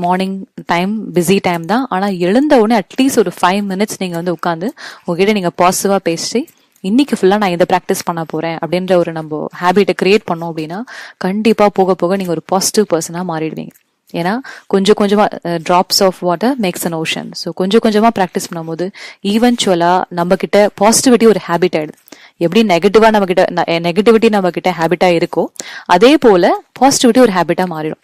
மார்னிங் டைம் பிஸி டைம் தான், ஆனால் எழுந்த உடனே அட்லீஸ்ட் ஒரு 5 மினிட்ஸ் நீங்கள் வந்து உட்காந்து உங்ககிட்ட நீங்கள் பாசிட்டிவாக பேசி இன்னைக்கு ஃபுல்லாக நான் இதை ப்ராக்டிஸ் பண்ண போகிறேன் அப்படின்ற ஒரு நம்ம ஹேபிட்டை கிரியேட் பண்ணோம் அப்படின்னா கண்டிப்பாக போக போக நீங்கள் ஒரு பாசிட்டிவ் பர்சனாக மாறிடுவீங்க. ஏன்னா கொஞ்சம் கொஞ்சமாக drops of water makes an ocean. So கொஞ்சம் கொஞ்சமாக ப்ராக்டிஸ் பண்ணும்போது ஈவென்ச்சுவலாக நம்ம கிட்ட பாசிட்டிவிட்டி ஒரு ஹேபிட் ஆயிடுது. எப்படி நெகட்டிவிட்டி நம்ம கிட்ட ஹேபிட்டா இருக்கோ அதே போல பாசிட்டிவிட்டி ஒரு ஹேபிட்டா மாறிடும்.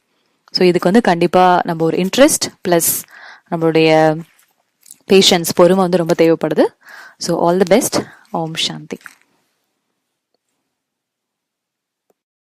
ஸோ இதுக்கு வந்து கண்டிப்பா நம்ம ஒரு இன்ட்ரெஸ்ட் பிளஸ் நம்மளுடைய பேஷன்ஸ், பொறுமை வந்து ரொம்ப தேவைப்படுது. So all the best. ஓம் சாந்தி.